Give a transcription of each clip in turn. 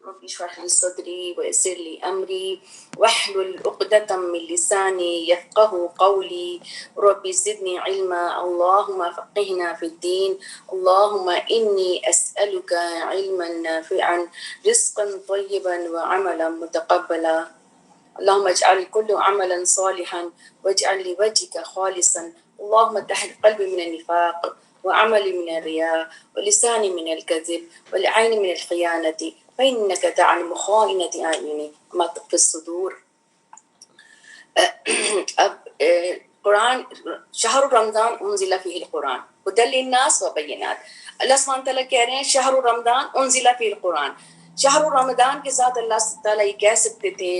رب اشرح لي صدري ويسر لي أمري واحلل عقدة من لساني يفقه قولي رب زدني علما اللهم فقهنا في الدين اللهم إني أسألك علما نافعا رزقا طيبا وعملا متقبلا اللهم اجعل كل عملا صالحا واجعل لوجهك خالصا اللهم طهر قلبي من النفاق وعملي من الرياء ولساني من الكذب والعين من الخيانة فإنك تعلم خائنة أعين ما تخفي الصدور. اب قرآن شہر رمضان انزل فیہ القرآن ہدی للناس وبینات. اللہ سبحانہ تعالیٰ کہہ رہے ہیں شہر رمضان انزل فیہ القرآن. شہر رمضان کے ساتھ اللہ تعالیٰ یہ کہہ سکتے تھے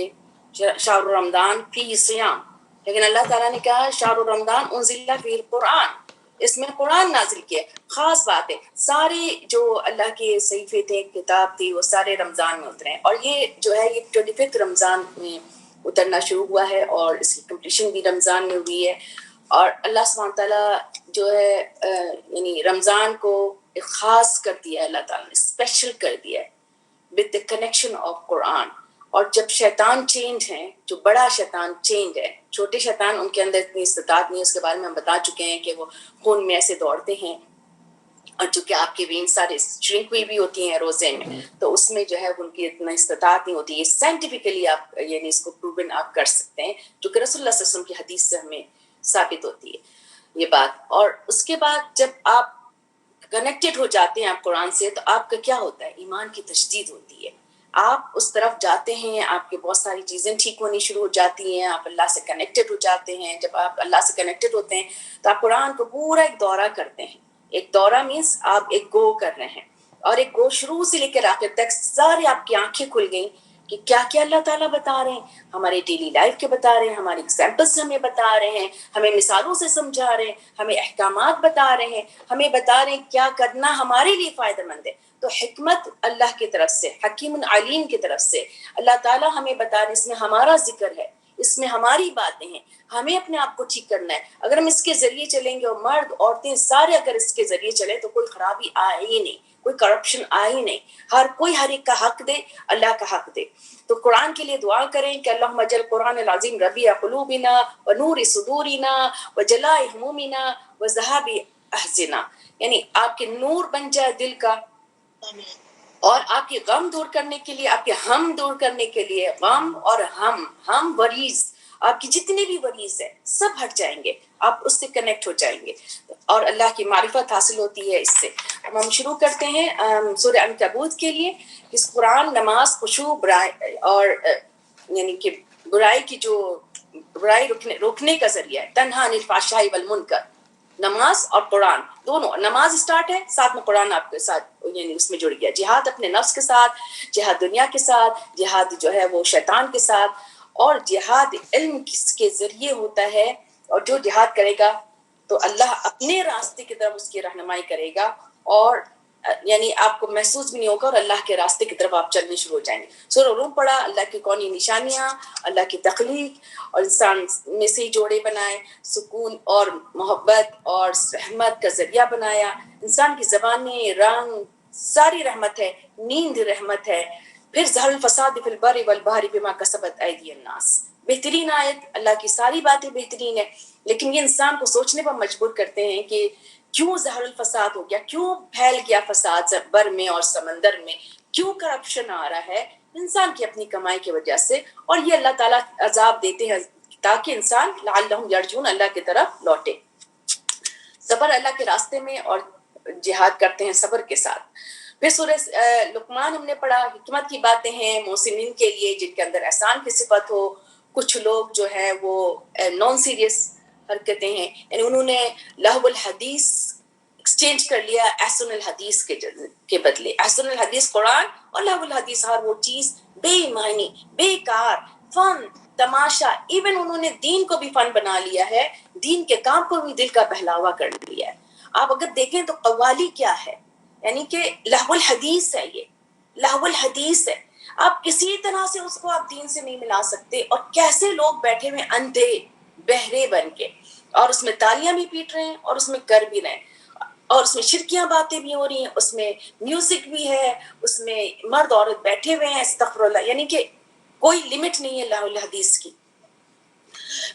شہر رمضان فی صیام، لیکن اللہ تعالیٰ نے کہا شہر رمضان انزل فیہ القرآن، اس میں قرآن نازل کیا. خاص بات ہے، سارے جو اللہ کے صحیفے تھے، کتاب تھی، وہ سارے رمضان میں اترے ہیں، اور یہ جو ہے یہ 25 رمضان میں اترنا شروع ہوا ہے اور اس کی کمپلیشن بھی رمضان میں ہوئی ہے. اور اللہ سبحانہ تعالیٰ جو ہے یعنی رمضان کو ایک خاص کر دیا ہے، اللہ تعالیٰ نے اسپیشل کر دیا ہے with the connection of قرآن. اور جب شیطان چینج ہیں، جو بڑا شیطان چینج ہے، چھوٹے شیطان ان کے اندر اتنی استطاعت نہیں، اس کے بارے میں ہم بتا چکے ہیں کہ وہ خون میں ایسے دوڑتے ہیں، اور چونکہ آپ کی وین سارے شرنک ہوئی بھی ہوتی ہیں روزے میں، تو اس میں جو ہے ان کی اتنا استطاعت نہیں ہوتی. یہ سائنٹیفکلی آپ یعنی اس کو پروون آپ کر سکتے ہیں، جو کہ رسول اللہ صلی اللہ علیہ وسلم کی حدیث سے ہمیں ثابت ہوتی ہے یہ بات. اور اس کے بعد جب آپ کنیکٹڈ ہو جاتے ہیں آپ قرآن سے، تو آپ کا کیا ہوتا ہے؟ ایمان کی تجدید ہوتی ہے، آپ اس طرف جاتے ہیں، آپ کی بہت ساری چیزیں ٹھیک ہونی شروع ہو جاتی ہیں، آپ اللہ سے کنیکٹڈ ہو جاتے ہیں. جب آپ اللہ سے کنیکٹڈ ہوتے ہیں تو آپ قرآن کو پورا ایک دورہ کرتے ہیں. ایک دورہ مینس آپ ایک گو کر رہے ہیں، اور ایک گو شروع سے لے کر آخر تک سارے آپ کی آنکھیں کھل گئیں کہ کیا کیا اللہ تعالیٰ بتا رہے ہیں، ہمارے ڈیلی لائف کے بتا رہے ہیں، ہمارے ایگزامپل سے ہمیں بتا رہے ہیں، ہمیں مثالوں سے سمجھا رہے ہیں، ہمیں احکامات بتا رہے ہیں، ہمیں بتا رہے ہیں کیا کرنا ہمارے لیے فائدہ مند ہے. تو حکمت اللہ کی طرف سے، حکیم علیم کی طرف سے اللہ تعالیٰ ہمیں بتا رہے ہیں، اس میں ہمارا ذکر ہے، اس میں ہماری باتیں ہیں، ہمیں اپنے آپ کو ٹھیک کرنا ہے. اگر ہم اس کے ذریعے چلیں گے، اور مرد عورتیں سارے اگر اس کے ذریعے چلیں، تو کوئی خرابی آئے ہی نہیں، کوئی کرپشن آئے ہی نہیں. ہر ایک کا حق دے، اللہ کا حق دے. تو قرآن کے لیے دعا کریں کہ اللہم اجعل قرآن العظیم ربیع قلوبنا ونور صدورنا وجلاء ہمومنا وذہاب احزاننا، یعنی آپ کے نور بن جائے دل کا، اور آپ کے غم دور کرنے کے لیے، آپ کے ہم دور کرنے کے لیے. غم اور ہم وریز، آپ کی جتنے بھی وریز ہیں سب ہٹ جائیں گے، آپ اس سے کنیکٹ ہو جائیں گے، اور اللہ کی معرفت حاصل ہوتی ہے اس سے. ہم شروع کرتے ہیں سورہ عنکبوت کے لیے. اس قرآن نماز، خشوع، برائی اور یعنی کہ برائی کی جو برائی روکنے کا ذریعہ ہے. تنہا عن الفحشاء والمنکر، نماز اور قرآن دونوں. نماز اسٹارٹ ہے، ساتھ میں قرآن آپ کے ساتھ یعنی اس میں جڑ گیا. جہاد اپنے نفس کے ساتھ، جہاد دنیا کے ساتھ، جہاد جو ہے وہ شیطان کے ساتھ، اور جہاد علم کے ذریعے ہوتا ہے. اور جو جہاد کرے گا تو اللہ اپنے راستے کی طرف اس کی رہنمائی کرے گا، اور یعنی آپ کو محسوس بھی نہیں ہوگا، اور اللہ کے راستے کی طرف آپ چلنے شروع ہو جائیں گے. سورہ روم پڑھا، اللہ کی کونی نشانیاں، اللہ کی تخلیق، اور انسان میں سے جوڑے بنائے، سکون اور محبت اور رحمت کا ذریعہ بنایا. انسان کی زبانیں، رنگ، ساری رحمت ہے، نیند رحمت ہے. پھر ظہر الفساد فی البر والبحر بما کسبت ایدی الناس، بہترین آیت. اللہ کی ساری باتیں بہترین ہیں، لیکن یہ انسان کو سوچنے پر مجبور کرتے ہیں کہ کیوں ظہر الفساد ہو گیا، کیوں پھیل گیا فساد بر میں اور سمندر میں، کیوں کرپشن آ رہا ہے؟ انسان کی اپنی کمائی کی وجہ سے. اور یہ اللہ تعالیٰ عذاب دیتے ہیں تاکہ انسان لعلہم یرجعون اللہ کی طرف لوٹے. صبر اللہ کے راستے میں، اور جہاد کرتے ہیں صبر کے ساتھ. پھر سورہ لقمان ہم نے پڑھا، حکمت کی باتیں ہیں محسنین کے لیے جن کے اندر احسان کی صفت ہو. کچھ لوگ جو ہیں وہ نان سیریس حرکتیں ہیں، یعنی انہوں نے لہو الحدیث ایکسچینج کر لیا احسن الحدیث کے بدلے. احسن الحدیث قرآن، اور لہو الحدیث ہر وہ چیز بے معنی، بیکار، فن، تماشا. ایون انہوں نے دین کو بھی فن بنا لیا ہے، دین کے کام کو بھی دل کا بہلاوا کر لیا ہے. آپ اگر دیکھیں تو قوالی کیا ہے، یعنی کہ لہو الحدیث ہے، یہ لہو الحدیث ہے. آپ کسی طرح سے اس کو آپ دین سے نہیں ملا سکتے. اور کیسے لوگ بیٹھے ہوئے اندھے بہرے بن کے، اور اس میں تالیاں بھی پیٹ رہے ہیں اور اس میں کر بھی رہے ہیں. اور اس میں شرکیاں باتیں بھی ہو رہی ہیں، اس میں میوزک بھی ہے، اس میں مرد عورت بیٹھے ہوئے ہیں، استغفر اللہ، یعنی کہ کوئی لمٹ نہیں ہے اللہ الحدیث کی۔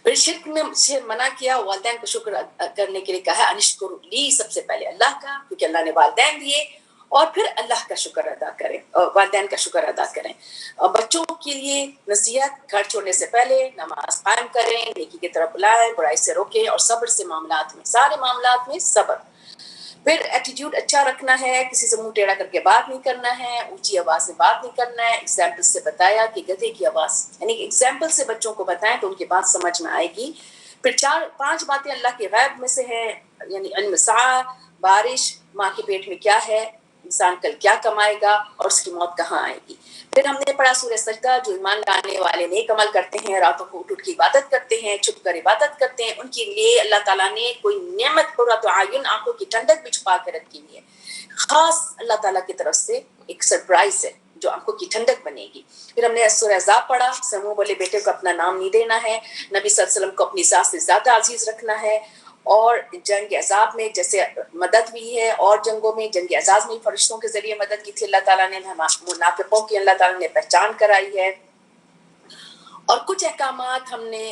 پھر شرک میں سے منع کیا، والدین کو شکر کرنے کے لیے کہا انشکر لی، سب سے پہلے اللہ کا، کیونکہ اللہ نے والدین دیے، اور پھر اللہ کا شکر ادا کریں، والدین کا شکر ادا کریں۔ اور بچوں کے لیے نصیحت، گھر چھوڑنے سے پہلے نماز قائم کریں، نیکی کی طرف بلائیں، برائی سے روکیں، اور صبر سے معاملات میں، سارے معاملات میں صبر۔ پھر ایٹیٹیوڈ اچھا رکھنا ہے، کسی سے منہ ٹیڑھا کر کے بات نہیں کرنا ہے، اونچی آواز سے بات نہیں کرنا ہے۔ ایگزامپل سے بتایا کہ گدھے کی آواز، یعنی کہ ایگزامپل سے بچوں کو بتائیں تو ان کی بات سمجھ میں آئے گی۔ پھر 4-5 باتیں اللہ کے غیب میں سے ہیں، یعنی علم ساعہ، بارش، ماں کے پیٹ میں کیا ہے، انسان کل کیا کمائے گا، اور اس کی موت کہاں آئے گی۔ پھر ہم نے پڑھا سورہ سجدہ، جو ایمان لانے والے نیک عمل کرتے ہیں، راتوں کو اٹھ کے عبادت کرتے ہیں، چھپ کر عبادت کرتے ہیں، ان کے لیے اللہ تعالیٰ نے کوئی نعمت، قرۃ اعین، آنکھوں کی ٹھنڈک بھی چھپا کے رکھی ہوئی ہے، خاص اللہ تعالیٰ کی طرف سے ایک سرپرائز ہے جو آنکھوں کی ٹھنڈک بنے گی۔ پھر ہم نے سورہ احزاب پڑھا، سموہ والے بیٹے کو اپنا نام نہیں دینا ہے، نبی صلی اللہ علیہ وسلم کو اپنی ذات سے زیادہ عزیز رکھنا ہے، اور جنگ احزاب میں جیسے مدد ہوئی ہے، اور جنگوں میں، جنگ احزاب میں فرشتوں کے ذریعے مدد کی تھی اللہ تعالیٰ نے، منافقوں کی اللہ تعالیٰ نے پہچان کرائی ہے۔ اور کچھ احکامات ہم نے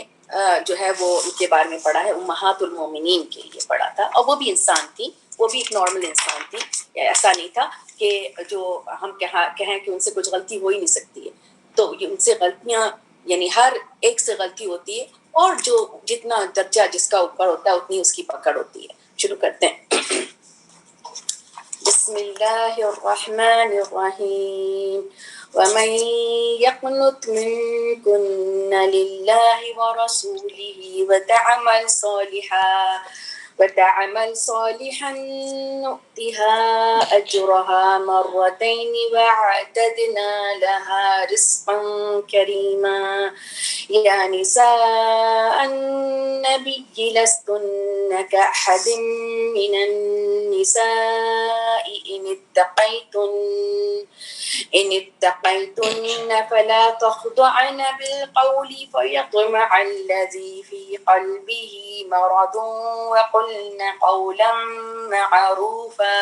جو ہے وہ ان کے بارے میں پڑھا ہے، امہات المومنین کے لیے پڑھا تھا، اور وہ بھی انسان تھی، وہ بھی ایک نارمل انسان تھی، ایسا نہیں تھا کہ جو ہم کہیں کہ ان سے کچھ غلطی ہو ہی نہیں سکتی ہے، تو یہ ان سے غلطیاں، یعنی ہر ایک سے غلطی ہوتی ہے، اور جو جتنا درجہ جس کا اوپر ہوتا ہے اتنی اس کی پکڑ ہوتی ہے۔ شروع کرتے ہیں۔ بسم اللہ الرحمن الرحیم۔ ومن يقنت منكن لله ورسوله وتعمل صالحا نؤتها أجرها مرتين وأعتدنا لها رزقا كريما يا نساء النبي لستن كأحد من النساء إن اتقيتن فلا تخضعن بالقول فيطمع الذي في قلبه مرض وقلن قولا معروفا۔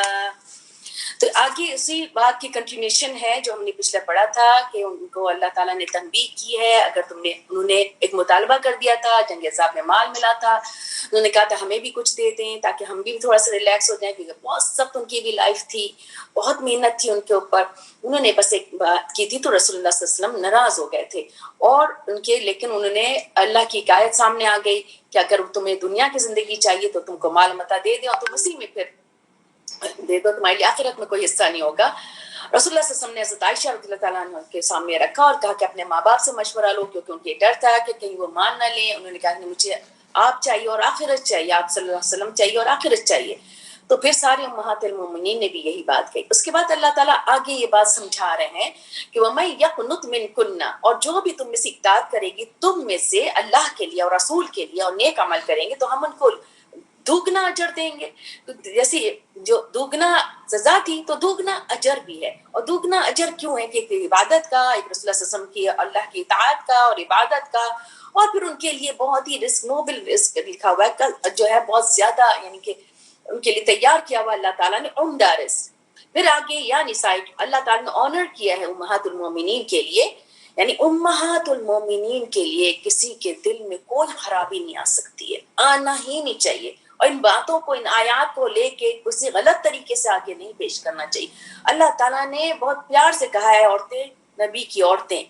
تو آگے اسی بات کی کنٹینیوشن ہے جو ہم نے پچھلے پڑھا تھا کہ ان کو اللہ تعالیٰ نے تنبیہ کی ہے، اگر انہوں نے ایک مطالبہ کر دیا تھا، جنگ احزاب میں مال ملا تھا، انہوں نے کہا تھا ہمیں بھی کچھ دے دیں تاکہ ہم بھی تھوڑا سا ریلیکس ہو جائیں، کیونکہ بہت سخت ان کی بھی لائف تھی، بہت محنت تھی ان کے اوپر۔ انہوں نے بس ایک بات کی تھی تو رسول اللہ صلی اللہ علیہ وسلم ناراض ہو گئے تھے، اور لیکن انہوں نے اللہ کی ہدایت سامنے آ گئی کہ اگر تمہیں دنیا کی زندگی چاہیے تو تم کو مال متا دے دیں، اور تم اسی میں پھر دے دو، تمہارے لیے آخرت میں کوئی حصہ نہیں ہوگا۔ رسول اللہ صلی اللہ علیہ وسلم نے حضرت عائشہ رضی اللہ تعالیٰ عنہ کے سامنے رکھا اور کہا کہ اپنے ماں باپ سے مشورہ لو، کیونکہ ان کے ڈر تھا کہ کہیں وہ مان نہ لیں۔ انہوں نے کہا کہ مجھے آپ چاہیے اور آخرت چاہیے، آپ صلی اللہ علیہ وسلم چاہیے اور آخرت چاہیے۔ تو پھر سارے امہات المومنین نے بھی یہی بات کہی۔ اس کے بعد اللہ تعالیٰ آگے یہ بات سمجھا رہے ہیں کہ وَمَن يَقْنُتْ مِنْكُنَّ، اور جو بھی تم میں سے اطاعت کرے گی تم میں سے اللہ کے لیے اور رسول کے لیے، اور نیک عمل کریں گے تو ہم ان کو دوگنا اجر دیں گے۔ تو جیسے جو دوگنا سزا تھی تو دوگنا اجر بھی ہے، اور دوگنا اجر کیوں ہے کہ ایک عبادت کا، ایک رسول اللہ صلی اللہ علیہ وسلم کی اللہ کی اطاعت کا اور عبادت کا، اور پھر ان کے لیے بہت ہی رزق، نوبل رزق لکھا ہوا ہے جو ہے بہت زیادہ، یعنی کہ ان کے لیے تیار کیا ہوا اللہ تعالیٰ نے عمدہ رزق۔ پھر آگے یا نساء، اللہ تعالیٰ نے آنر کیا ہے امہات المومنین کے لیے، یعنی امہات المومنین کے لیے کسی کے دل میں کوئی خرابی نہیں آ سکتی ہے، آنا ہی نہیں چاہیے، اور ان باتوں کو، ان آیات کو لے کے کسی غلط طریقے سے آگے نہیں پیش کرنا چاہیے۔ اللہ تعالیٰ نے بہت پیار سے کہا ہے، عورتیں، نبی کی عورتیں،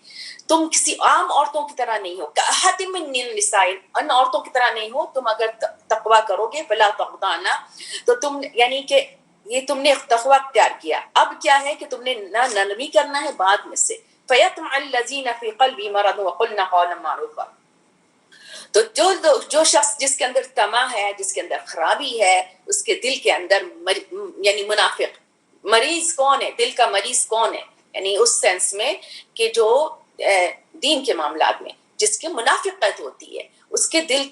تم کسی عام عورتوں کی طرح نہیں ہو، کأحد من النساء، ان عورتوں کی طرح نہیں ہو، تم اگر تقویٰ کرو گے فلا تخضعن، تو تم، یعنی کہ یہ تم نے تقویٰ اختیار کیا، اب کیا ہے کہ تم نے نہ نرمی کرنا ہے بعد میں سے، فیطمع الذین فی قلبہ مرض وقلن قولا معروفا۔ تو جو شخص جس کے اندر طمع ہے، جس کے اندر خرابی ہے، اس کے دل کے اندر یعنی منافق، مریض کون ہے، دل کا مریض کون ہے، یعنی اس سینس میں کہ جو دین کے معاملات میں جس کے منافقت ہوتی ہے، اس کے دل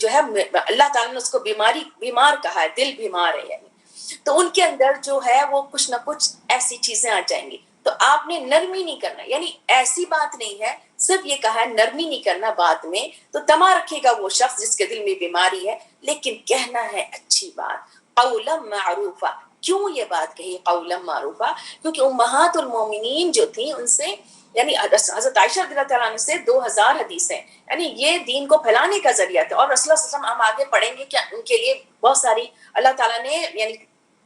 جو ہے اللہ تعالیٰ نے اس کو بیمار کہا ہے، دل بیمار ہے، یعنی تو ان کے اندر جو ہے وہ کچھ نہ کچھ ایسی چیزیں آ جائیں گی، تو آپ نے نرمی نہیں کرنا، یعنی ایسی بات نہیں ہے، صرف یہ کہا ہے نرمی نہیں کرنا بات میں، تو طمع رکھے گا وہ شخص جس کے دل میں بیماری ہے، لیکن کہنا ہے اچھی بات، قولا معروفا. کیوں یہ بات کہی قولا معروفا؟ کیونکہ امہات المومنین جو تھیں ان سے یعنی حضرت عائشہ رضی اللہ تعالیٰ عنہ سے 2000 حدیثیں، یعنی یہ دین کو پھیلانے کا ذریعہ تھا. اور رسول اللہ صلی اللہ علیہ وسلم ہم آگے پڑھیں گے کہ ان کے لیے بہت ساری اللہ تعالیٰ نے یعنی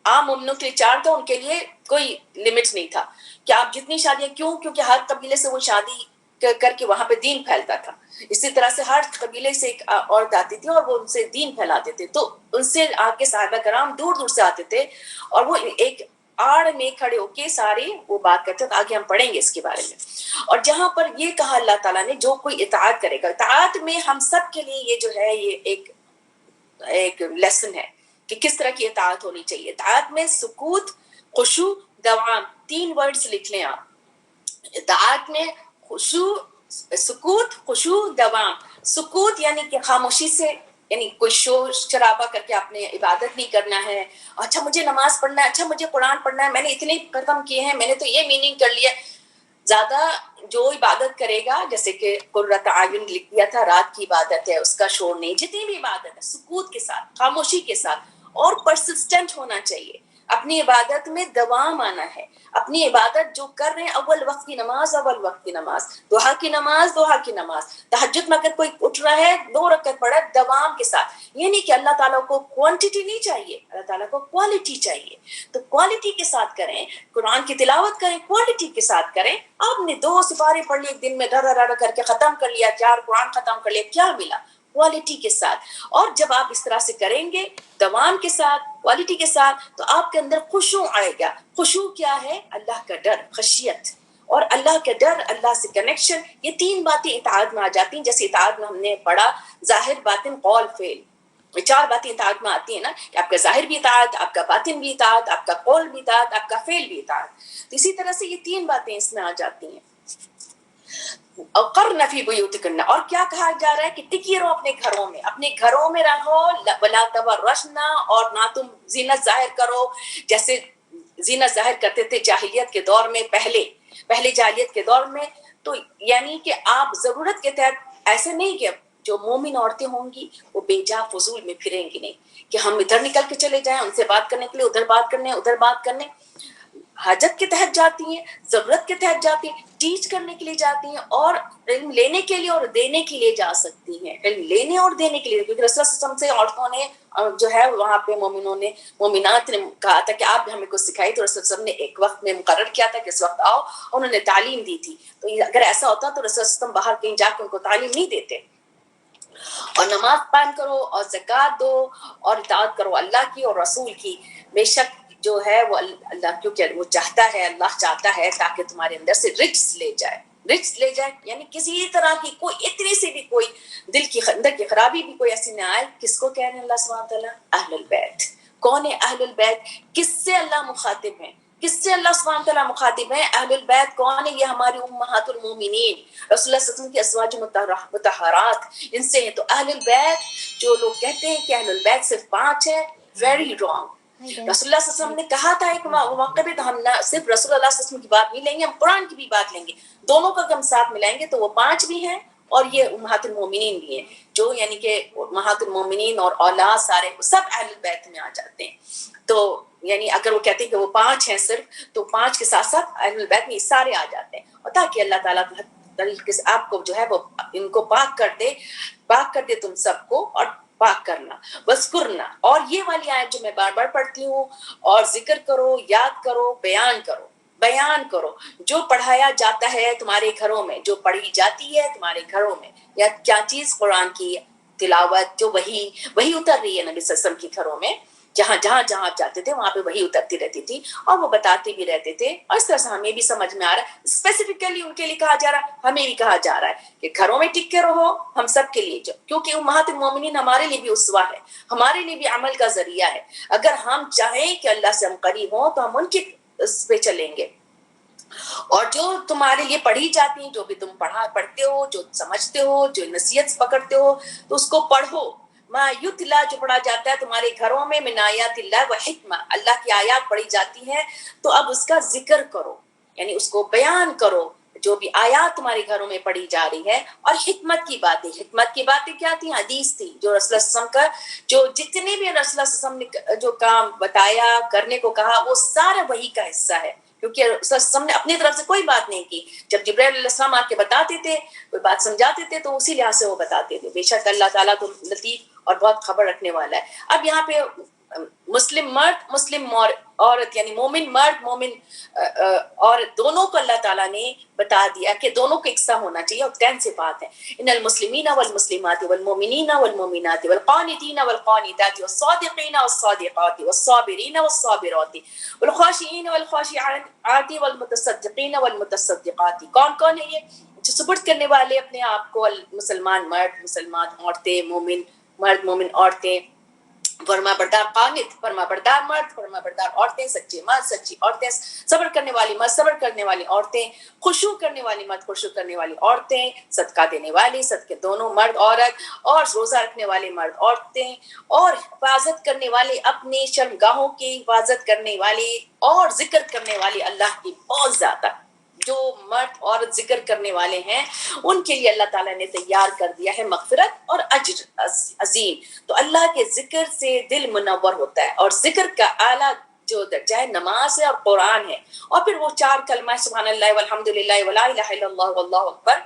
عام مومنوں کے لیے 4 تھا، ان کے لیے کوئی لمٹ نہیں تھا کہ آپ جتنی شادیاں. کیوں؟ کیونکہ ہر قبیلے سے وہ شادی کر کے وہاں پہ دین پھیلتا تھا. اسی طرح سے ہر قبیلے سے ایک عورت آتی تھی اور وہ ان سے دین پھیلاتے تھے. تو ان سے آ کے صحابہ کرام دور دور سے آتے تھے اور وہ ایک آڑ میں کھڑے ہو کے سارے وہ بات کرتے تھے. آگے ہم پڑھیں گے اس کے بارے میں. اور جہاں پر یہ کہا اللہ تعالیٰ نے جو کوئی اطاعت کرے گا، اطاعت میں ہم سب کے لیے یہ جو ہے یہ ایک لیسن ہے کہ کس طرح کی اطاعت ہونی چاہیے. اطاعت میں سکوت، خشوع، دوام، 3 ورڈز لکھ لیں آپ. اطاعت میں سکوت، خشوع، دوام. سکوت یعنی کہ خاموشی سے، یعنی کوئی شور شرابہ کر کے آپ نے عبادت نہیں کرنا ہے. اچھا مجھے نماز پڑھنا ہے، اچھا مجھے قرآن پڑھنا ہے، میں نے اتنے ختم کیے ہیں، میں نے تو یہ میننگ کر لیا. زیادہ جو عبادت کرے گا، جیسے کہ قرۃ اعین لکھ دیا تھا، رات کی عبادت ہے، اس کا شور نہیں. جتنی بھی عبادت ہے سکوت کے ساتھ، خاموشی کے ساتھ، اور پرسسٹنٹ ہونا چاہیے. اپنی عبادت میں دوام آنا ہے. اپنی عبادت جو کر رہے ہیں، اول وقت کی نماز، اول وقت کی نماز، دوحہ کی نماز، دوحہ کی نماز، تہجد میں اگر کوئی اٹھ رہا ہے 2 رکعت پڑھا دوام کے ساتھ. یہ نہیں کہ اللہ تعالیٰ کو کوانٹٹی نہیں چاہیے، اللہ تعالیٰ کو کوالٹی چاہیے. تو کوالٹی کے ساتھ کریں، قرآن کی تلاوت کریں، کوالٹی کے ساتھ کریں. آپ نے 2 سپارے پڑھ لیے ایک دن میں، ڈر کر کے ختم کر لیا، 4 قرآن ختم کر لیا، کیا ملا؟ کوالٹی کے ساتھ. اور جب آپ اس طرح سے کریں گے دوام کے ساتھ، کوالٹی کے ساتھ، تو آپ کے اندر خشوع آئے گا. خشوع کیا ہے؟ اللہ کا ڈر، خشیت. اور اللہ کا ڈر، اللہ سے کنیکشن، یہ 3 باتیں اطاعت میں آ جاتی ہیں. جیسے اطاعت میں ہم نے پڑھا ظاہر، باطن، قول، فعل. یہ 4 باتیں اطاعت میں آتی ہیں نا، کہ آپ کا ظاہر بھی اطاعت، آپ کا باطن بھی اطاعت، آپ کا قول بھی اطاعت، آپ کا فعل بھی اطاعت. تو اسی طرح سے یہ 3 باتیں اس میں آ جاتی ہیں. وقرن فی بیوتکن، اور کیا کہا جا رہا ہے کہ ٹکی رہو اپنے گھروں میں، اپنے گھروں میں رہو. ولا تبرجن، اور نہ تم زینت ظاہر کرو جیسے زینت ظاہر کرتے تھے جاہلیت کے دور میں، پہلے جاہلیت کے دور میں. تو یعنی کہ آپ ضرورت کے تحت ایسے نہیں کہ جو مومن عورتیں ہوں گی وہ بے جا فضول میں پھریں گی نہیں کہ ہم ادھر نکل کے چلے جائیں ان سے بات کرنے کے لیے، ادھر بات کرنے، ادھر بات کرنے. حاجت کے تحت جاتی ہیں، ضرورت کے تحت جاتی ہیں، ٹیچ کرنے کے لیے جاتی ہیں، اور علم لینے کے لیے اور دینے کے لیے جا سکتی ہیں. علم لینے اور دینے کے لیے، کیونکہ رسول اللہ صلی اللہ علیہ وسلم سے عورتوں نے جو ہے وہاں پہ مومنات نے کہا تھا کہ آپ ہمیں کچھ سکھائی. تو رسول اللہ صلی اللہ علیہ وسلم نے ایک وقت میں مقرر کیا تھا کہ اس وقت آؤ، انہوں نے تعلیم دی تھی. تو اگر ایسا ہوتا تو رسول اللہ صلی اللہ علیہ وسلم باہر کہیں جا کے ان کو تعلیم نہیں دیتے. اور نماز قائم کرو اور زکوٰۃ دو اور اطاعت کرو اللہ کی اور رسول کی. بے شک جو ہے وہ اللہ، کیونکہ وہ چاہتا ہے، اللہ چاہتا ہے تاکہ تمہارے اندر سے رچس لے جائے، یعنی کسی طرح کی کوئی اتنی سی بھی کوئی دل کی اندر کی خرابی بھی کوئی ایسی نہ آئے. کس کو کہہ رہے ہیں اللہ سبحانہ وتعالیٰ؟ اہل البیت. کون ہے اہل البیت؟ کس سے اللہ مخاطب ہیں؟ کس سے اللہ سبحانہ وتعالیٰ مخاطب ہیں؟ اہل البیت کون ہے؟ یہ ہماری امہات المومنین رسول اللہ صلی اللہ علیہ وسلم کی ازواج مطہرات، ان سے ہیں. تو اہل البیت جو لوگ کہتے ہیں کہ اہل البیت صرف 5 ہے، ویری رانگ. رسول اللہ صلی اللہ علیہ وسلم نے کہا تھا ایک موقع پہ، تو ہم نہ صرف رسول اللہ صلی اللہ علیہ وسلم کی بات نہیں لیں گے، ہم قرآن کی بھی بات لیں گے. دونوں کا ہم ساتھ ملائیں گے تو وہ 5 بھی ہیں اور یہ امہات المومنین بھی ہیں، جو یعنی کہ امہات المومنین اور اولاد سارے سب اہل البیت میں آ جاتے ہیں. تو یعنی اگر وہ کہتے ہیں کہ وہ 5 ہیں صرف، تو 5 کے ساتھ ساتھ اہل البیت میں سارے آ جاتے ہیں. اور تاکہ اللہ تعالیٰ طریقے سے آپ کو جو ہے وہ ان کو پاک کر دے تم سب کو، اور پاک کرنا. وذکرنا، اور یہ والی آیت جو میں بار بار پڑھتی ہوں، اور ذکر کرو، یاد کرو، بیان کرو جو پڑھایا جاتا ہے تمہارے گھروں میں، جو پڑھی جاتی ہے تمہارے گھروں میں. یا کیا چیز؟ قرآن کی تلاوت، جو وہی اتر رہی ہے نبی صلی اللہ علیہ وسلم کے گھروں میں. جہاں آپ جاتے تھے وہاں پہ وہی اترتی رہتی تھی اور وہ بتاتے بھی رہتے تھے. اور اس طرح سے ہمیں بھی سمجھ میں آ رہا ہے، اسپیسیفکلی ان کے لیے کہا جا رہا ہے، ہمیں بھی کہا جا رہا ہے کہ گھروں میں ٹک کے رہو، ہم سب کے لیے. کیونکہ امہات المومنین ہمارے لیے بھی اسوہ ہے، ہمارے لیے بھی عمل کا ذریعہ ہے. اگر ہم چاہیں کہ اللہ سے ہم قریب ہوں تو ہم ان کے اس پہ چلیں گے. اور جو تمہارے لیے پڑھی جاتی ہیں، جو بھی تم پڑھتے ہو، جو سمجھتے ہو، جو نصیحت پکڑتے ہو، تو اس کو پڑھو. ما یتلا، جو پڑھا جاتا ہے تمہارے گھروں میں، من آیات اللہ و حکمہ، اللہ کی آیات پڑھی جاتی ہیں تو اب اس کا ذکر کرو، یعنی اس کو بیان کرو، جو بھی آیات تمہارے گھروں میں پڑھی جا رہی ہے، اور حکمت کی باتیں کیا تھی؟ حدیث تھی، جو رسول اللہ صلی اللہ علیہ وسلم کا، جو جتنے بھی رسول اللہ صلی اللہ علیہ وسلم نے جو کام بتایا کرنے کو کہا، وہ سارا وحی کا حصہ ہے، کیونکہ رسول اللہ صلی اللہ علیہ وسلم نے اپنی طرف سے کوئی بات نہیں کی. جب جبرائیل علیہ السلام آ کے بتاتے تھے، کوئی بات سمجھاتے تھے، تو اسی لحاظ سے وہ بتاتے تھے. بے شک اللہ تعالیٰ تو لطیف اور بہت خبر رکھنے والا ہے. اب یہاں پہ مسلم مرد مسلم عورت، یعنی مومن مرد مومن عورت، دونوں کو اللہ تعالیٰ نے بتا دیا کہ دونوں کو یکساں ہونا چاہیے. اور 10 صفات ہیں: ان المسلمین والمسلمات والمؤمنین والمؤمنات والقانتین والقانتات والصادقین والصادقات والصابرین والصابرات والخاشعین والخاشعات والمتصدقین والمتصدقات. کون ہے یہ؟ جو سپرد کرنے والے اپنے آپ کو، مسلمان مرد مسلمان عورتیں، مومن مرد مومن عورتیں، فرما بردار قانت فرما بردار مرد فرما بردار عورتیں، سچے مرد سچی عورتیں، صبر کرنے والی مرد صبر کرنے والی عورتیں، خشوع کرنے والی مرد خشوع کرنے والی عورتیں، صدقہ دینے والی صدقے دونوں مرد عورت، اور روزہ رکھنے والے مرد عورتیں، اور حفاظت کرنے والے اپنے شرمگاہوں کی حفاظت کرنے والے، اور ذکر کرنے والے اللہ کی بہت زیادہ. جو مرد عورت ذکر کرنے والے ہیں ان کے لیے اللہ تعالیٰ نے تیار کر دیا ہے مغفرت اور اجر عظیم. تو اللہ کے ذکر سے دل منور ہوتا ہے، اور ذکر کا اعلیٰ جو درجہ ہے نماز ہے اور قرآن ہے. اور پھر وہ 4 کلمہ سبحان اللہ والحمد للہ ولا الہ الا اللہ واللہ اکبر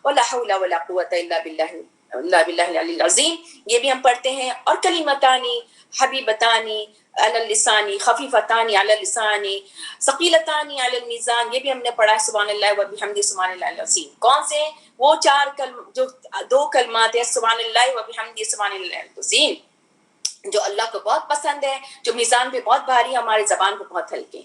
ولا حول ولا قوۃ الا باللہ العلی العظیم، یہ بھی ہم پڑھتے ہیں. اور کلمتانی حبیبتانی علی اللسانی خفیفتانی علی اللسانی ثقیلتانی علی المیزان، یہ بھی ہم نے پڑھا ہے. سبحان اللہ وبحمدہ سبحان اللہ العظیم. کون سے؟ وہ 4 جو 2 کلمات ہیں، سبحان اللہ وبحمدہ سبحان اللہ العظیم، جو اللہ کو بہت پسند ہے، جو میزان پہ بہت بھاری، ہمارے زبان کو بہت ہلکے.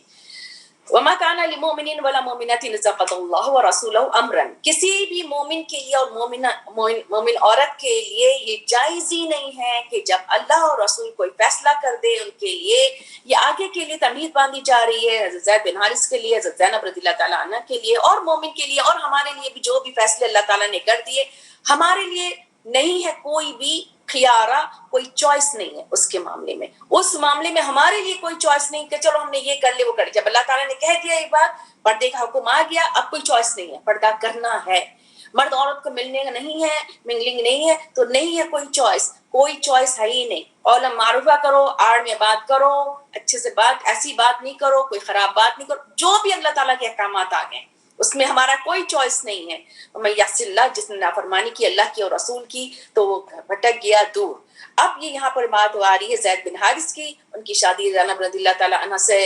وما كان لمؤمن ولا مؤمنة اذا قضى الله ورسوله امرا، کسی بھی مومن کے لیے اور مومن عورت کے لیے یہ جائز ہی نہیں ہے کہ جب اللہ اور رسول کوئی فیصلہ کر دے ان کے لیے، یہ آگے کے لیے تمہید باندھی جا رہی ہے حضرت زید بن حارث کے لیے، حضرت زینب رضی اللہ تعالیٰ عنہ کے لیے، اور مومن کے لیے، اور ہمارے لیے بھی جو بھی فیصلے اللہ تعالیٰ نے کر دیے، ہمارے لیے نہیں ہے کوئی بھی خیارہ، کوئی چوائس نہیں ہے اس کے معاملے میں. اس معاملے میں ہمارے لیے کوئی چوائس نہیں کہ چلو ہم نے یہ کر لے وہ کر لے. جب اللہ تعالیٰ نے کہہ دیا ایک بار، پردے کا حکم آ گیا، اب کوئی چوائس نہیں ہے، پردہ کرنا ہے. مرد عورت کو ملنے کا نہیں ہے، منگلنگ نہیں ہے، تو نہیں ہے کوئی چوائس، کوئی چوائس ہے ہی نہیں. علم معروفہ کرو، آڑ میں بات کرو، اچھے سے بات، ایسی بات نہیں کرو، کوئی خراب بات نہیں کرو. جو بھی اللہ تعالیٰ کے احکامات آ گئے اس میں ہمارا کوئی چوائس نہیں ہے. میں یعص اللہ، جس نے نافرمانی کی اللہ کی اور رسول کی، تو وہ بھٹک گیا دور. اب یہ یہاں پر بات آ رہی ہے زید بن حارث کی. ان کی شادی زینب رضی اللہ تعالیٰ عنہ سے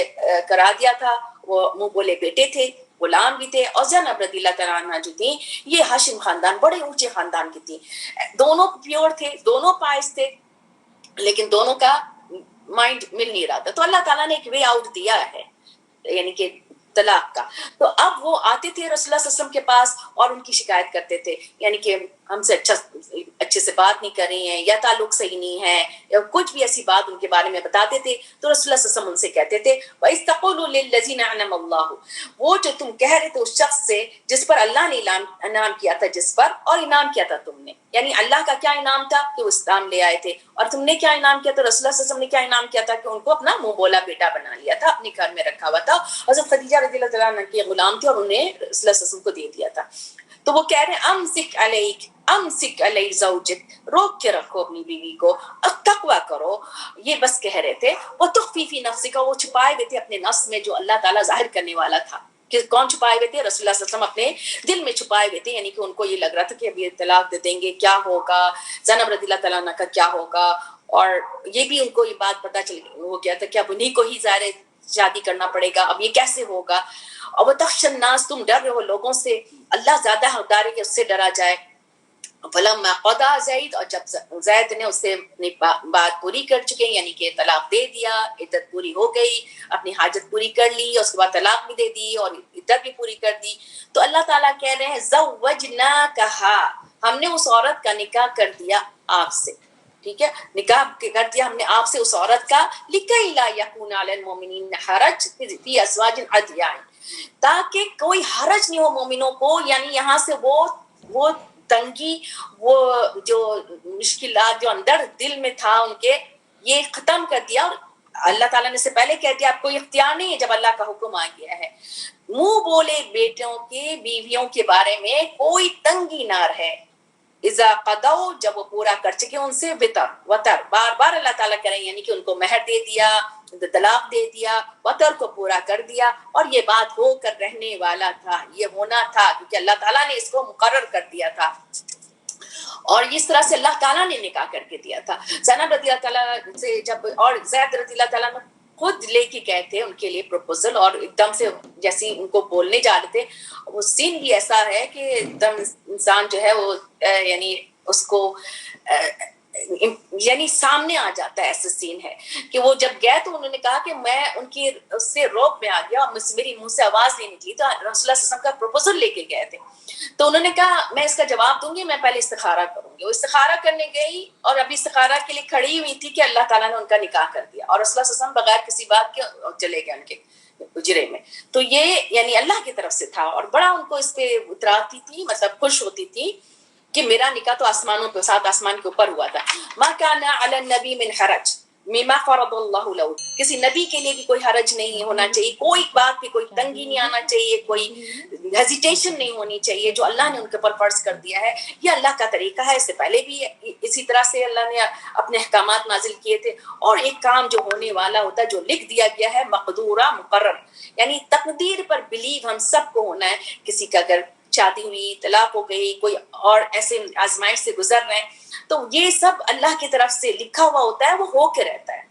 کرا دیا تھا. وہ منہ بولے بیٹے تھے، غلام بھی تھے. اور زینب رضی اللہ تعالیٰ عنہ جو تھیں، یہ ہاشم خاندان، بڑے اونچے خاندان کی تھیں. دونوں پیور تھے، دونوں پائس تھے، لیکن دونوں کا مائنڈ مل نہیں رہا تھا. تو اللہ تعالیٰ نے ایک وے آؤٹ دیا ہے، یعنی کہ طلاق کا. تو اب وہ آتے تھے رسول اللہ صلی اللہ علیہ وسلم کے پاس اور ان کی شکایت کرتے تھے، یعنی کہ ہم سے اچھے سے بات نہیں کر رہی ہیں، یا تعلق صحیح نہیں ہے، یا کچھ بھی ایسی بات ان کے بارے میں بتاتے تھے. تو رسول اللہ صلی اللہ علیہ وسلم ان سے کہتے تھے وَإِذْ تَقُولُوا لِلَّذِينَ أَنْعَمَ اللَّهُ، وہ جو تم کہہ رہے تھے اس شخص سے جس پر اللہ نے انعام کیا تھا، جس پر اور انعام کیا تھا تم نے، یعنی اللہ کا کیا انعام تھا کہ وہ اسلام لے آئے تھے، اور تم نے کیا انعام کیا تھا؟ رسول اللہ صلی اللہ علیہ وسلم نے کیا انعام کیا تھا کہ ان کو اپنا منہ بولا بیٹا بنا لیا تھا، اپنے گھر میں رکھا ہوا تھا. حضرت خدیجہ رضی اللہ تعالیٰ عنہ کے غلام تھے اور انہیں رسول اللہ صلی اللہ علیہ وسلم کو دے دیا تھا. تو وہ کہہ رہے ہیں امسک علی زوجک، روک کے رکھو اپنی بیوی کو، تقویٰ کرو. یہ بس کہہ رہے تھے. وہ تخفی فی نفسک، وہ چھپائے ہوئے تھے اپنے نفس میں جو اللہ تعالیٰ ظاہر کرنے والا تھا. کہ کون چھپائے ہوئے تھے؟ رسول اللہ صلی اللہ علیہ وسلم اپنے دل میں چھپائے ہوئے تھے، یعنی کہ ان کو یہ لگ رہا تھا کہ اب یہ طلاق دے دیں گے، کیا ہوگا، زینب رضی اللہ تعالیٰ عنہ کا کیا ہوگا. اور یہ بھی ان کو یہ بات پتہ چل ہو گیا تھا کہ اب انہیں کو ہی ظاہر شادی کرنا پڑے گا، اب یہ کیسے ہوگا. اور وہ تخشى الناس، تم ڈر رہے ہو لوگوں سے، اللہ زیادہ حقدار ہے کہ اس سے ڈرا جائے. فلما قضى زید، اور جب زید نے اس سے اپنی بات پوری کر چکے، یعنی کہ طلاق دے دیا، عدت پوری ہو گئی، اپنی حاجت پوری کر لی، اور اس کے بعد طلاق بھی دے دی اور عدت بھی پوری کر دی. تو اللہ تعالیٰ کہہ رہے ہیں زوجناکہا، ہم نے اس عورت کا نکاح کر دیا آپ سے. ٹھیک ہے، نکاح کر دیا ہم نے آپ سے اس عورت کا، لکی لا یکون علی المؤمنین حرج فی ازواج ادعیاء، تاکہ کوئی حرج نہیں ہو مومنوں کو. یعنی یہاں سے وہ تنگی، وہ جو مشکلات جو اندر دل میں تھا ان کے، یہ ختم کر دیا. اور اللہ تعالیٰ نے سے پہلے کہہ دیا آپ کو اختیار نہیں ہے جب اللہ کا حکم آ گیا ہے. منہ بولے بیٹوں کے بیویوں کے بارے میں کوئی تنگی نہ رہے. اذا قضوا جب وہ پورا کر چکے ان سے وطر بار بار اللہ تعالیٰ کریں یعنی کہ ان کو مہر دے دیا, طلاق دے دیا, وطر کو پورا کر دیا. اور یہ بات ہو کر رہنے والا تھا, یہ ہونا تھا کیونکہ اللہ تعالیٰ نے اس کو مقرر کر دیا تھا اور اس طرح سے اللہ تعالیٰ نے نکاح کر کے دیا تھا. زینب رضی اللہ تعالیٰ سے جب اور زید رضی اللہ تعالیٰ نے خود لے کے گئے تھے ان کے لیے پروپوزل, اور ایک دم سے جیسے ان کو بولنے جا رہے تھے, وہ سین بھی ایسا ہے کہ ایک دم انسان جو ہے وہ یعنی اس کو یعنی سامنے آ جاتا ہے. ایسا سین ہے کہ وہ جب گئے تو انہوں نے کہا کہ میں ان کی اس سے روب میں آ گیا اور میری منہ سے آواز نہیں نکلی. تو رسول اللہ صلی اللہ علیہ وسلم کا پروپوزل لے کے گئے تھے تو انہوں نے کہا میں اس کا جواب دوں گی, میں پہلے استخارہ کروں گی. وہ استخارہ کرنے گئی اور ابھی استخارہ کے لیے کھڑی ہوئی تھی کہ اللہ تعالیٰ نے ان کا نکاح کر دیا اور رسول اللہ صلی اللہ علیہ وسلم بغیر کسی بات کے چلے گئے ان کے اجرے میں. تو یہ یعنی اللہ کی طرف سے تھا اور بڑا ان کو اس پہ اتراتی تھی, مطلب خوش ہوتی تھی کہ میرا نکاح تو آسمانوں کے ساتھ آسمان کے اوپر ہوا تھا. ما کان علی النبی من حرج مما فرض اللہ له, کسی نبی کے لیے بھی کوئی حرج نہیں ہونا چاہیے, کوئی بات کی کوئی تنگی نہیں آنا چاہیے, کوئی ہیزیٹیشن نہیں ہونی چاہیے جو اللہ نے ان کے اوپر فرض کر دیا ہے. یہ اللہ کا طریقہ ہے, اس سے پہلے بھی اسی طرح سے اللہ نے اپنے احکامات نازل کیے تھے. اور ایک کام جو ہونے والا ہوتا ہے جو لکھ دیا گیا ہے مقدورہ مقرر, یعنی تقدیر پر بلیو ہم سب کو ہونا ہے. کسی کا اگر شادی ہوئی, طلاق ہو گئی, کوئی اور ایسے آزمائش سے گزر رہے ہیں تو یہ سب اللہ کی طرف سے لکھا ہوا ہوتا ہے, وہ ہو کے رہتا ہے.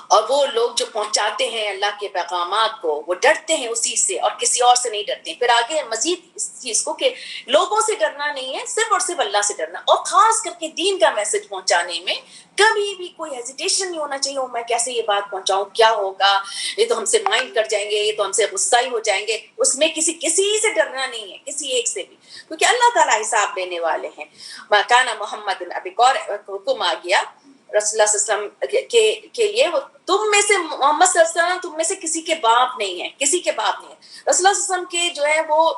اور وہ لوگ جو پہنچاتے ہیں اللہ کے پیغامات کو وہ ڈرتے ہیں اسی سے اور کسی اور سے نہیں ڈرتے. پھر آگے مزید اس چیز کو کہ لوگوں سے ڈرنا نہیں ہے, صرف اور صرف اللہ سے ڈرنا, اور خاص کر کے دین کا میسج پہنچانے میں کبھی بھی کوئی ہیزیٹیشن نہیں ہونا چاہیے. میں کیسے یہ بات پہنچاؤں, کیا ہوگا, یہ تو ہم سے مائنڈ کر جائیں گے, یہ تو ہم سے غصہ ہی ہو جائیں گے. اس میں کسی سے ڈرنا نہیں ہے, کسی ایک سے بھی, کیونکہ اللہ تعالیٰ حساب لینے والے ہیں. مکانہ محمد اب ایک اور حکم آ گیا رسول اللہ صلی اللہ علیہ وسلم کے لیے, وہ تم میں سے محمد صلی اللہ علیہ وسلم تم میں سے کسی کے باپ نہیں ہے, کسی کے باپ نہیں ہے. رسول اللہ صلی اللہ علیہ وسلم کے جو ہے وہ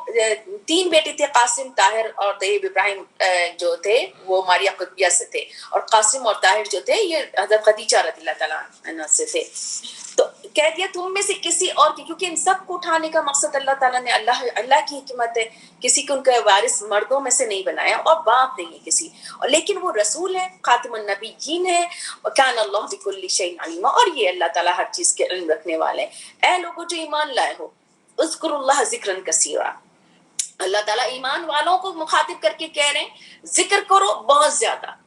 3 بیٹے تھے, قاسم, طاہر اور طیب. ابراہیم جو تھے وہ ماریا قطبیہ سے تھے, اور قاسم اور طاہر جو تھے یہ حضرت خدیجہ رضی اللہ تعالیٰ عنہ سے تھے. تو کہہ دیا تم میں سے کسی اور کی, کیونکہ ان سب کو اٹھانے کا مقصد اللہ تعالیٰ نے اللہ کی حکمت ہے, کسی کو ان کا وارث مردوں میں سے نہیں بنایا اور باپ نہیں ہے کسی, لیکن وہ رسول ہے, خاتم النبیین ہے, وکان اللہ بکل شیء علیما, اور یہ اللہ تعالیٰ ہر چیز کے علم رکھنے والے ہیں. اے لوگوں جو ایمان لائے ہو, اذکروا اللہ ذکرا کثیرا, اللہ تعالیٰ ایمان والوں کو مخاطب کر کے کہہ رہے ہیں ذکر کرو بہت زیادہ.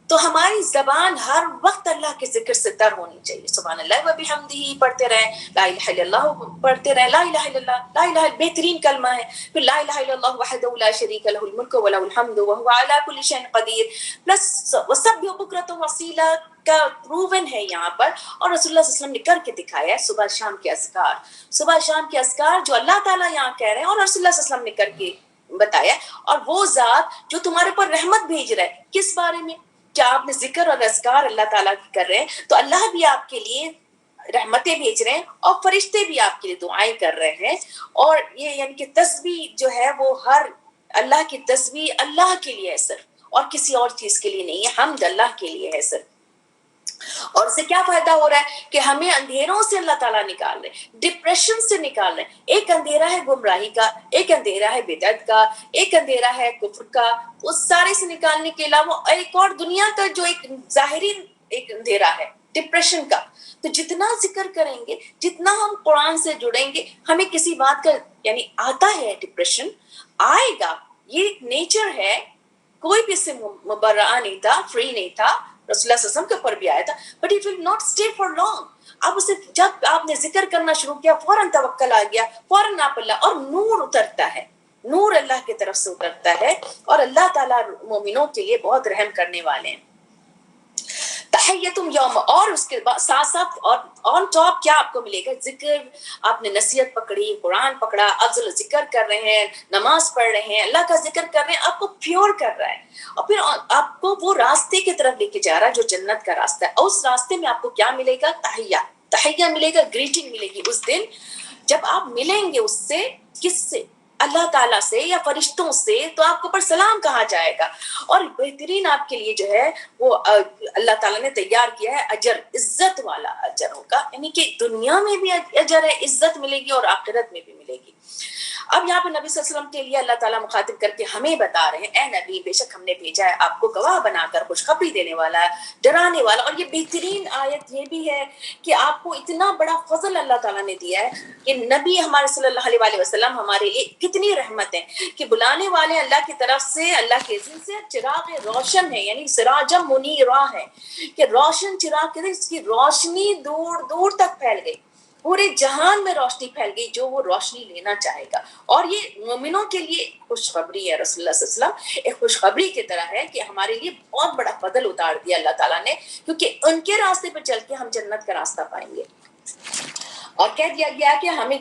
تو ہماری زبان ہر وقت اللہ کے ذکر سے تر ہونی چاہیے. سبحان اللہ و بحمدہ پڑھتے رہیں, لا الہ الا اللہ پڑھتے رہیں, لا الہ الا اللہ, لا الہ بہترین کلمہ ہے. پھر لا الہ الا اللہ وحدہ لا شریک لہ الملک ولہ الحمد وہو علی کل شیء قدیر, پلس وسبح بکرۃ واصیلا کا پروون ہے یہاں پر, اور رسول اللہ صلی اللہ علیہ وسلم نے کر کے دکھایا ہے صبح شام کے اذکار, صبح شام کے اذکار جو اللہ تعالیٰ یہاں کہہ رہے ہیں اور رسول اللہ صلی اللہ علیہ وسلم نے کر کے بتایا. اور وہ ذات جو تمہارے اوپر رحمت بھیج رہا ہے, کس بارے میں, کیا آپ نے ذکر اور اذکار اللہ تعالیٰ کی کر رہے ہیں تو اللہ بھی آپ کے لیے رحمتیں بھیج رہے ہیں اور فرشتے بھی آپ کے لیے دعائیں کر رہے ہیں. اور یہ یعنی کہ تسبیح جو ہے وہ ہر اللہ کی تسبیح اللہ کے لیے ہے صرف, اور کسی اور چیز کے لیے نہیں ہے, حمد اللہ کے لیے ہے صرف. اور اس سے کیا فائدہ ہو رہا ہے کہ ہمیں اندھیروں سے اللہ تعالیٰ نکال رہے ہیں, ڈپریشن سے نکال رہے ہیں. ایک اندھیرا ہے گمراہی کا, ایک اندھیرا ہے بدعت کا, ایک اندھیرا ہے کفر کا, اس سارے سے نکالنے کے علاوہ ایک اور دنیا کا جو ایک ظاہری ایک اندھیرا ہے ڈپریشن کا. تو جتنا ذکر کریں گے, جتنا ہم قرآن سے جڑیں گے, ہمیں کسی بات کا یعنی آتا ہے ڈپریشن آئے گا, یہ نیچر ہے, کوئی بھی اس سے مبرہ نہیں تھا, فری نہیں تھا, رسول اللہ صلی اللہ علیہ وسلم کے اوپر بھی آیا تھا, but it will not stay for long. اب اسے جب آپ نے ذکر کرنا شروع کیا فوراً توکل آ گیا, فوراً آپ اللہ, اور نور اترتا ہے, نور اللہ کی طرف سے اترتا ہے, اور اللہ تعالیٰ مومنوں کے لیے بہت رحم کرنے والے ہیں. تحیتم یوم, اور اس کے ساتھ ساتھ اور آن ٹاپ کیا آپ کو ملے گا, ذکر, آپ نے نصیحت پکڑی, قرآن پکڑا, افضل ذکر کر رہے ہیں, نماز پڑھ رہے ہیں, اللہ کا ذکر کر رہے ہیں, آپ کو پیور کر رہا ہے, اور پھر آپ کو وہ راستے کی طرف لے کے جا رہا ہے جو جنت کا راستہ ہے. اور اس راستے میں آپ کو کیا ملے گا, تحیہ ملے گا, گریٹنگ ملے گی اس دن جب آپ ملیں گے اس سے. کس سے, اللہ تعالیٰ سے یا فرشتوں سے تو آپ کے اوپر سلام کہا جائے گا. اور بہترین آپ کے لیے جو ہے وہ اللہ تعالیٰ نے تیار کیا ہے اجر، عزت والا اجر ہوگا، یعنی کہ دنیا میں بھی اجر ہے، عزت ملے گی اور آخرت میں بھی ملے گی. اب یہاں پہ نبی صلی اللہ علیہ وسلم کے لیے اللہ تعالیٰ مخاطب کر کے ہمیں بتا رہے ہیں، اے نبی بے شک ہم نے بھیجا ہے آپ کو گواہ بنا کر، خوشخبری دینے والا ہے، ڈرانے والا. اور یہ بہترین آیت یہ بھی ہے کہ آپ کو اتنا بڑا فضل اللہ تعالیٰ نے دیا ہے کہ نبی ہمارے صلی اللہ علیہ وسلم ہمارے لیے کتنی رحمت ہے کہ بلانے والے اللہ کی طرف سے، اللہ کے اذن سے چراغ روشن ہے، یعنی سراجم منیرا ہے کہ روشن چراغ کے اس کی روشنی دور دور تک پھیل گئی، پورے جہان میں روشنی پھیل گئی جو وہ روشنی لینا چاہے گا. اور یہ مومنوں کے لیے خوشخبری ہے، رسول اللہ صلی اللہ علیہ وسلم ایک خوشخبری کی طرح ہے کہ ہمارے لیے بہت بڑا فضل اتار دیا اللہ تعالیٰ نے، کیونکہ ان کے راستے پہ چل کے ہم جنت کا راستہ پائیں گے. اور کہہ دیا گیا کہ ہمیں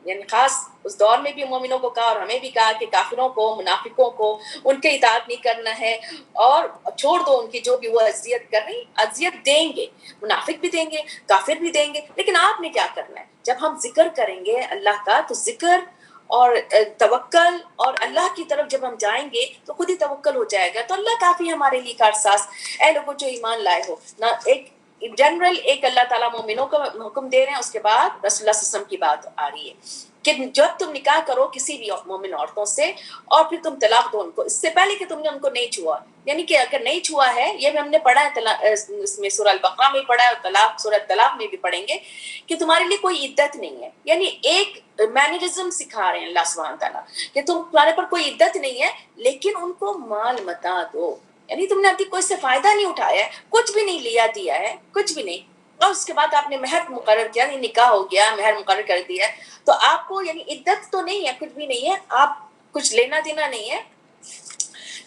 یعنی خاص اس دور میں بھی مومنوں کو کہا اور ہمیں بھی کہا کہ کافروں کو، منافقوں کو ان کے اطاعت نہیں کرنا ہے اور چھوڑ دو ان کی جو بھی وہ اذیت کر رہی، اذیت دیں گے، منافق بھی دیں گے، کافر بھی دیں گے، لیکن آپ نے کیا کرنا ہے؟ جب ہم ذکر کریں گے اللہ کا تو ذکر اور توکل اور اللہ کی طرف جب ہم جائیں گے تو خود ہی توکل ہو جائے گا. تو اللہ کافی ہمارے لیے کارساز. اے لوگوں جو ایمان لائے ہو، نہ ایک جنرل ایک اللہ تعالیٰ مومنوں کو حکم دے رہے ہیں، اس کے بعد رسول اللہ صلی اللہ علیہ وسلم کی بات آ رہی ہے کہ جب تم نکاح کرو کسی بھی مومن عورتوں سے اور پھر تم طلاق دو ان کو، اس سے پہلے کہ تم نے ان کو نہیں چھوا، یعنی کہ اگر نہیں چھوا ہے، یہ بھی ہم نے پڑھا ہے اس میں سورہ البقرہ میں پڑھا ہے اور طلاق سورہ طلاق میں بھی پڑھیں گے کہ تمہارے لیے کوئی عدت نہیں ہے. یعنی ایک مینرزم سکھا رہے ہیں اللہ سبحانہ تعالیٰ کہ تمہارے پر کوئی عدت نہیں ہے لیکن ان کو مال متاع دو، یعنی تم نے ابھی کوئی سے فائدہ نہیں اٹھایا ہے، کچھ بھی نہیں لیا دیا ہے، کچھ بھی نہیں، اور اس کے بعد آپ نے مہر مقرر کیا، یعنی نکاح ہو گیا، مہر مقرر کر دیا، تو آپ کو یعنی عدت تو نہیں ہے، کچھ بھی نہیں ہے، آپ کچھ لینا دینا نہیں ہے،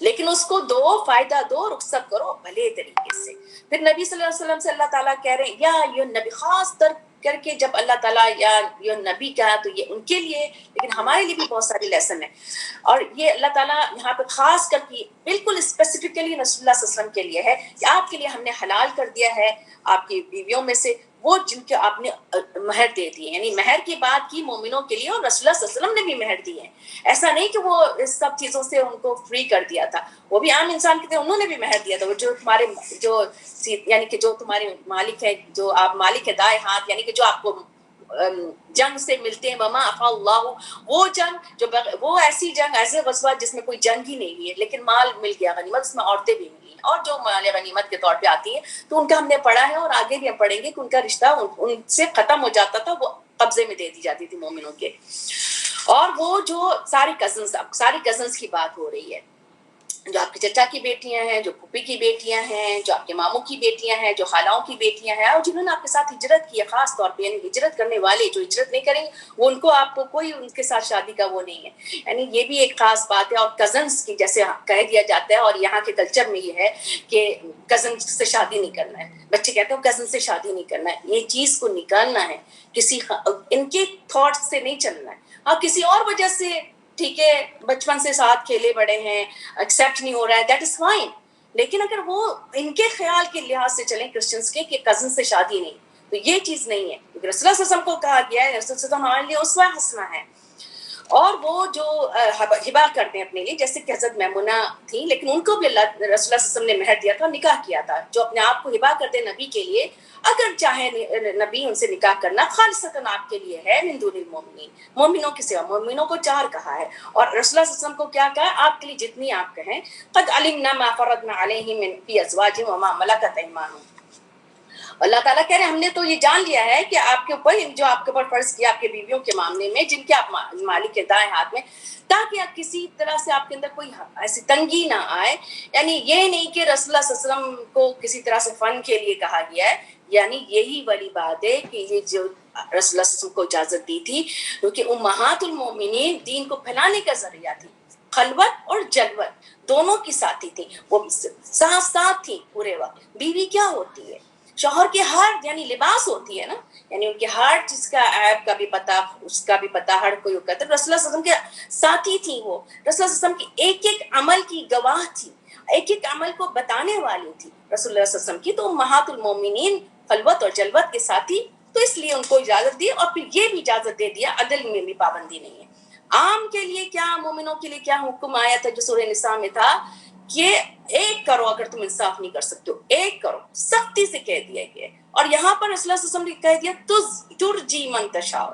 لیکن اس کو دو، فائدہ دو، رخصت کرو بھلے طریقے سے. پھر نبی صلی اللہ علیہ وسلم سے اللہ تعالیٰ کہہ رہے ہیں یا یہ نبی، خاص طر کر کے جب اللہ تعالیٰ یا یہ نبی کہا تو یہ ان کے لیے، لیکن ہمارے لیے بھی بہت ساری لیسن ہیں. اور یہ اللہ تعالیٰ یہاں پہ خاص کر کے بالکل اسپیسیفکلی رسول اللہ صلی اللہ علیہ وسلم کے لیے ہے کہ آپ کے لیے ہم نے حلال کر دیا ہے آپ کی بیویوں میں سے وہ جن کے آپ نے مہر دے دی ہے. یعنی مہر کی بات کی مومنوں کے لیے اور رسول اللہ صلی اللہ علیہ وسلم نے بھی مہر دی ہے. ایسا نہیں کہ وہ اس سب چیزوں سے ان کو فری کر دیا تھا، وہ بھی عام انسان کے تھے، انہوں نے بھی مہر دیا تھا. وہ جو تمہارے جو یعنی کہ جو تمہارے مالک ہے، جو آپ مالک ہے دائیں ہاتھ، یعنی کہ جو آپ کو جنگ سے ملتے ہیں، وما افا اللہ، وہ جنگ جو وہ ایسی جنگ، ایسے غزوہ جس میں کوئی جنگ ہی نہیں ہوئی ہے لیکن مال مل گیا غنیمت، اس میں عورتیں بھی ملی اور جو مال غنیمت کے طور پہ آتی ہیں تو ان کا ہم نے پڑھا ہے اور آگے بھی ہم پڑھیں گے کہ ان کا رشتہ ان سے ختم ہو جاتا تھا، وہ قبضے میں دے دی جاتی تھی مومنوں کے. اور وہ جو ساری کزنس کی بات ہو رہی ہے، جو آپ کے چچا کی بیٹیاں ہیں، جو پھوپھی کی بیٹیاں ہیں، جو آپ کے ماموں کی بیٹیاں ہیں، جو خالاؤں کی بیٹیاں ہیں، اور جنہوں نے آپ کے ساتھ ہجرت کی ہے خاص طور پہ، یعنی ہجرت کرنے والے جو ہجرت نہیں کریں گے وہ ان کو آپ کو کوئی ان کے ساتھ شادی کا وہ نہیں ہے. یعنی یہ بھی ایک خاص بات ہے. اور کزنس کی جیسے کہہ دیا جاتا ہے اور یہاں کے کلچر میں یہ ہے کہ کزن سے شادی نہیں کرنا ہے، بچے کہتے ہیں کزن سے شادی نہیں کرنا ہے، یہ چیز کو نکالنا ہے، کسی ان کے تھاٹ سے نہیں چلنا ہے. ہاں کسی اور وجہ سے ٹھیک ہے، بچپن سے ساتھ کھیلے بڑے ہیں، ایکسیپٹ نہیں ہو رہا ہے، دیٹ از فائن، لیکن اگر وہ ان کے خیال کے لحاظ سے چلیں کرسچنس کے کہ کزن سے شادی نہیں، تو یہ چیز نہیں ہے. رسول اللہ صلی اللہ علیہ وسلم کو کہا گیا ہے، رسول اللہ صلی اللہ علیہ وسلم ہمارے لیے اسوہ حسنہ ہے. اور وہ جو ہبا کرتے ہیں اپنے لیے، جیسے کہ حضرت میمونہ تھی، لیکن ان کو بھی اللہ رسول اللہ صلی اللہ علیہ وسلم نے مہر دیا تھا، نکاح کیا تھا، جو اپنے آپ کو ہبا کرتے نبی کے لیے، اگر چاہے نبی ان سے نکاح کرنا خالصتاً آپ کے لیے ہے، من دون المؤمنین، مومنوں کے سوا، مومنوں کو 4 کہا ہے. اور رسول اللہ صلی اللہ علیہ وسلم کو کیا کہا ہے؟ آپ کے لیے جتنی آپ کہیں، قد علمنا ما فرضنا علیہم فی ازواجہم وما ملکت ایمانہم. اللہ تعالیٰ کہہ رہے ہیں ہم نے تو یہ جان لیا ہے کہ آپ کے اوپر جو آپ کے اوپر فرض کیا آپ کے بیویوں کے معاملے میں، جن کے آپ مالک کے دائیں ہاتھ میں، تاکہ آپ کسی طرح سے آپ کے اندر کوئی ایسی تنگی نہ آئے. یعنی یہ نہیں کہ رسول اللہ صلی اللہ علیہ وسلم کو کسی طرح سے فن کے لیے کہا گیا ہے، یعنی یہی والی بات ہے کہ یہ جو رسول اللہ صلی اللہ علیہ وسلم کو اجازت دی تھی، کیونکہ امہات المؤمنین دین کو پھیلانے کا ذریعہ تھی، خلوت اور جلوت دونوں کی ساتھی تھی، وہ ساتھ ساتھ تھی پورے وقت. بیوی کیا ہوتی ہے؟ شوہر کے ہر یعنی لباس ہوتی ہے نا، یعنی ان کے ہر چیز کا عیب کا بھی پتہ، اس کا بھی پتہ، ہر کوئی کہتا ہے. رسول اللہ صلی اللہ علیہ وسلم کے ساتھی تھی، وہ رسول اللہ صلی اللہ علیہ وسلم کی ایک ایک عمل کی گواہ تھی، ایک ایک عمل کو بتانے والی تھی رسول اللہ صلی اللہ علیہ وسلم کی. تو امہات المومنین خلوت اور جلوت کے ساتھی، تو اس لیے ان کو اجازت دی، اور پھر یہ بھی اجازت دے دیا عدل میں بھی پابندی نہیں ہے. عام کے لیے کیا, مومنوں کے لیے کیا حکم آیا تھا جو سورہ نساء میں تھا کہ ایک کرو, اگر تم انصاف نہیں کر سکتے ہو ایک کرو, سختی سے کہہ دیا گیا. اور یہاں پر رسول اللہ صلی اللہ علیہ وسلم نے کہہ دیا ترجی من تشاء,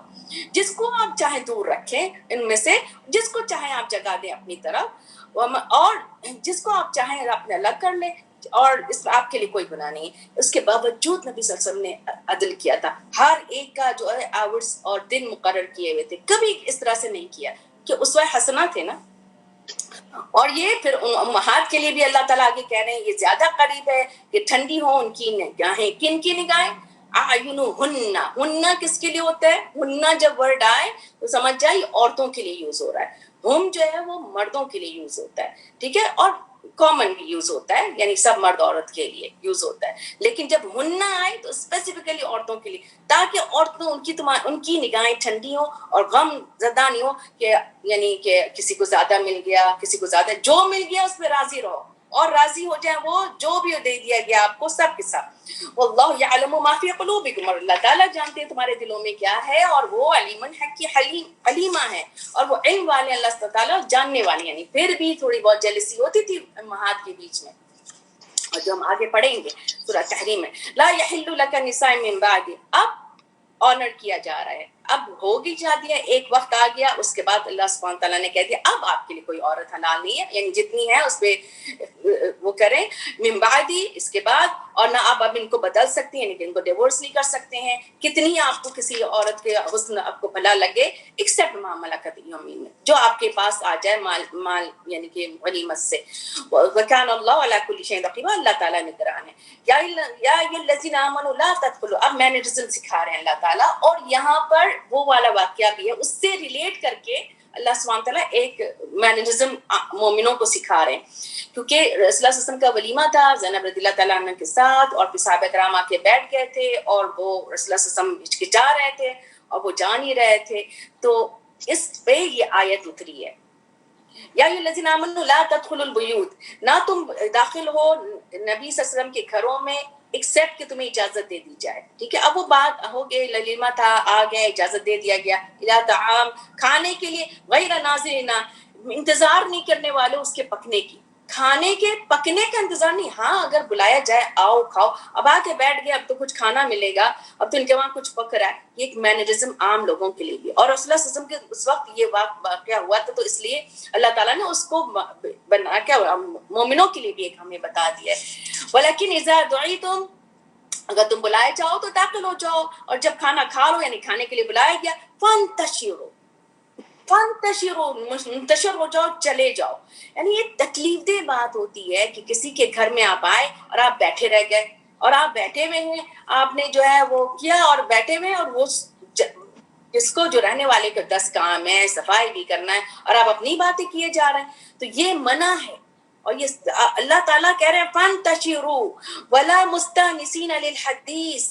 جس کو آپ چاہیں دور رکھیں ان میں سے, جس کو چاہیں آپ جگہ دیں اپنی طرف, اور جس کو آپ چاہیں اپنے الگ کر لیں, اور اس میں آپ کے لیے کوئی گناہ نہیں. اس کے باوجود نبی صلی اللہ علیہ وسلم نے عدل کیا تھا, ہر ایک کا جو ہے آورز اور دن مقرر کیے ہوئے تھے, کبھی اس طرح سے نہیں کیا کہ اسوہ حسنہ تھے نا. اور یہ پھر امہات کے لیے بھی اللہ تعالیٰ آگے کہہ رہے ہیں یہ زیادہ قریب ہے کہ ٹھنڈی ہو ان کی نگاہیں. کن کی نگاہیں؟ اعینہن, ہن کس کے لیے ہوتا ہے؟ ہن جب ورڈ آئے تو سمجھ جائے عورتوں کے لیے یوز ہو رہا ہے, ہم جو ہے وہ مردوں کے لیے یوز ہوتا ہے, ٹھیک ہے, اور کامن بھی یوز ہوتا ہے, یعنی سب مرد عورت کے لیے یوز ہوتا ہے. لیکن جب ہن آئے تو اسپیسیفکلی عورتوں کے لیے, تاکہ عورتوں ان کی نگاہیں ٹھنڈی ہوں اور غم زدہ نہیں ہو کہ یعنی کہ کسی کو زیادہ مل گیا, کسی کو زیادہ, جو مل گیا اس پہ راضی رہو اور راضی ہو جائیں وہ جو بھی دے دیا گیا آپ کو سب کے ساتھ. واللہ یعلم ما فی قلوبکم, اور اللہ تعالیٰ جانتے ہیں تمہارے دلوں میں کیا ہے, اور وہ علیمن حکیم حلیمہ ہے, اور وہ علم والے اللہ تعالیٰ جاننے والے. یعنی پھر بھی تھوڑی بہت جیلسی ہوتی تھی امہات کے بیچ میں, اور جو ہم آگے پڑھیں گے سورہ تحریم میں, لا یحل لک النساء من بعد, اب آنر کیا جا رہا ہے, اب ہوگی شادی ہے, ایک وقت آ گیا, اس کے بعد اللہ سبحانہ تعالیٰ نے کہہ دیا اب آپ کے لیے کوئی عورت حلال نہیں ہے, یعنی جتنی ہے اس پہ وہ کریں من بعدی, اس کے بعد, اور نہ آپ اب ان کو بدل سکتے ہیں, یعنی کہ ان کو ڈیورس نہیں کر سکتے ہیں. کتنی آپ کو کسی عورت کے حسن آپ کو بھلا لگے, ایکسپٹ ما ملکت یمین, جو آپ کے پاس آ جائے مال یعنی کہ غنیمت سے. وکان اللہ علی کل شیء رقیب, اللہ تعالیٰ نگران ہے. یا ایھا الذین آمنوا لا تدخلوا, اب مینرزم سکھا رہے ہیں اللہ تعالیٰ, اور یہاں پر وہ والا واقعہ بھی ہے, اس سے ریلیٹ کر کے اللہ سبحانہ تعالیٰ ایک مینرزم مومنوں کو سکھا رہے ہیں. کیونکہ رسول اللہ صلی اللہ علیہ وسلم کا ولیمہ تھا زینب رضی اللہ تعالیٰ عنہ کے ساتھ, اور پھر صحابہ کرام آ کے بیٹھ گئے تھے, اور وہ رسول اللہ صلی اللہ علیہ وسلم ہچکچا رہے تھے اور وہ جان ہی رہے تھے, تو اس پہ یہ آیت اتری ہے, یا ایھا الذین آمنوا لا تدخلوا البیوت, نہ تم داخل ہو نبی صلی اللہ علیہ وسلم کے گھروں میں ایکسیپٹ کہ تمہیں اجازت دے دی جائے, ٹھیک ہے. اب وہ بات ہو گئی, ولیمہ تھا, آ گئے, اجازت دے دیا گیا, الی طعام, کھانے کے لیے, غیر ناظرین, انتظار نہیں کرنے والے اس کے پکنے کی, کھانے کے پکنے کا انتظار نہیں, ہاں اگر بلایا جائے آؤ کھاؤ, اب آ کے بیٹھ گئے, اب تو کچھ کھانا ملے گا, اب تو ان کے وہاں کچھ پک رہا ہے, یہ ایک مینرزم عام لوگوں کے لیے بھی. اور رسول اللہ صلی اللہ علیہ وسلم کے اس وقت یہ واقعہ ہوا تھا, تو اس لیے اللہ تعالیٰ نے اس کو بنا کیا مومنوں کے لیے بھی ایک ہمیں بتا دیا ہے. ولیکن اذا دعیتم, اگر تم بلائے جاؤ تو داخل ہو جاؤ, اور جب کھانا کھا لو یعنی کھانے کے لیے بلایا گیا, فانتشروا, منتشر ہو جاؤ, چلے جاؤ. یعنی یہ تکلیف دہ بات ہوتی ہے کہ کسی کے گھر میں آپ آئے اور آپ بیٹھے رہ گئے, اور آپ بیٹھے ہوئے ہیں, آپ نے جو ہے وہ کیا اور بیٹھے ہوئے ہیں, اور وہ جس کو جو رہنے والے کا 10 کام ہے, صفائی بھی کرنا ہے, اور آپ اپنی باتیں کیے جا رہے ہیں, تو یہ منع ہے. اور یہ اللہ تعالیٰ کہہ رہے ہیں فانتشروا ولا مستانسین للحدیث,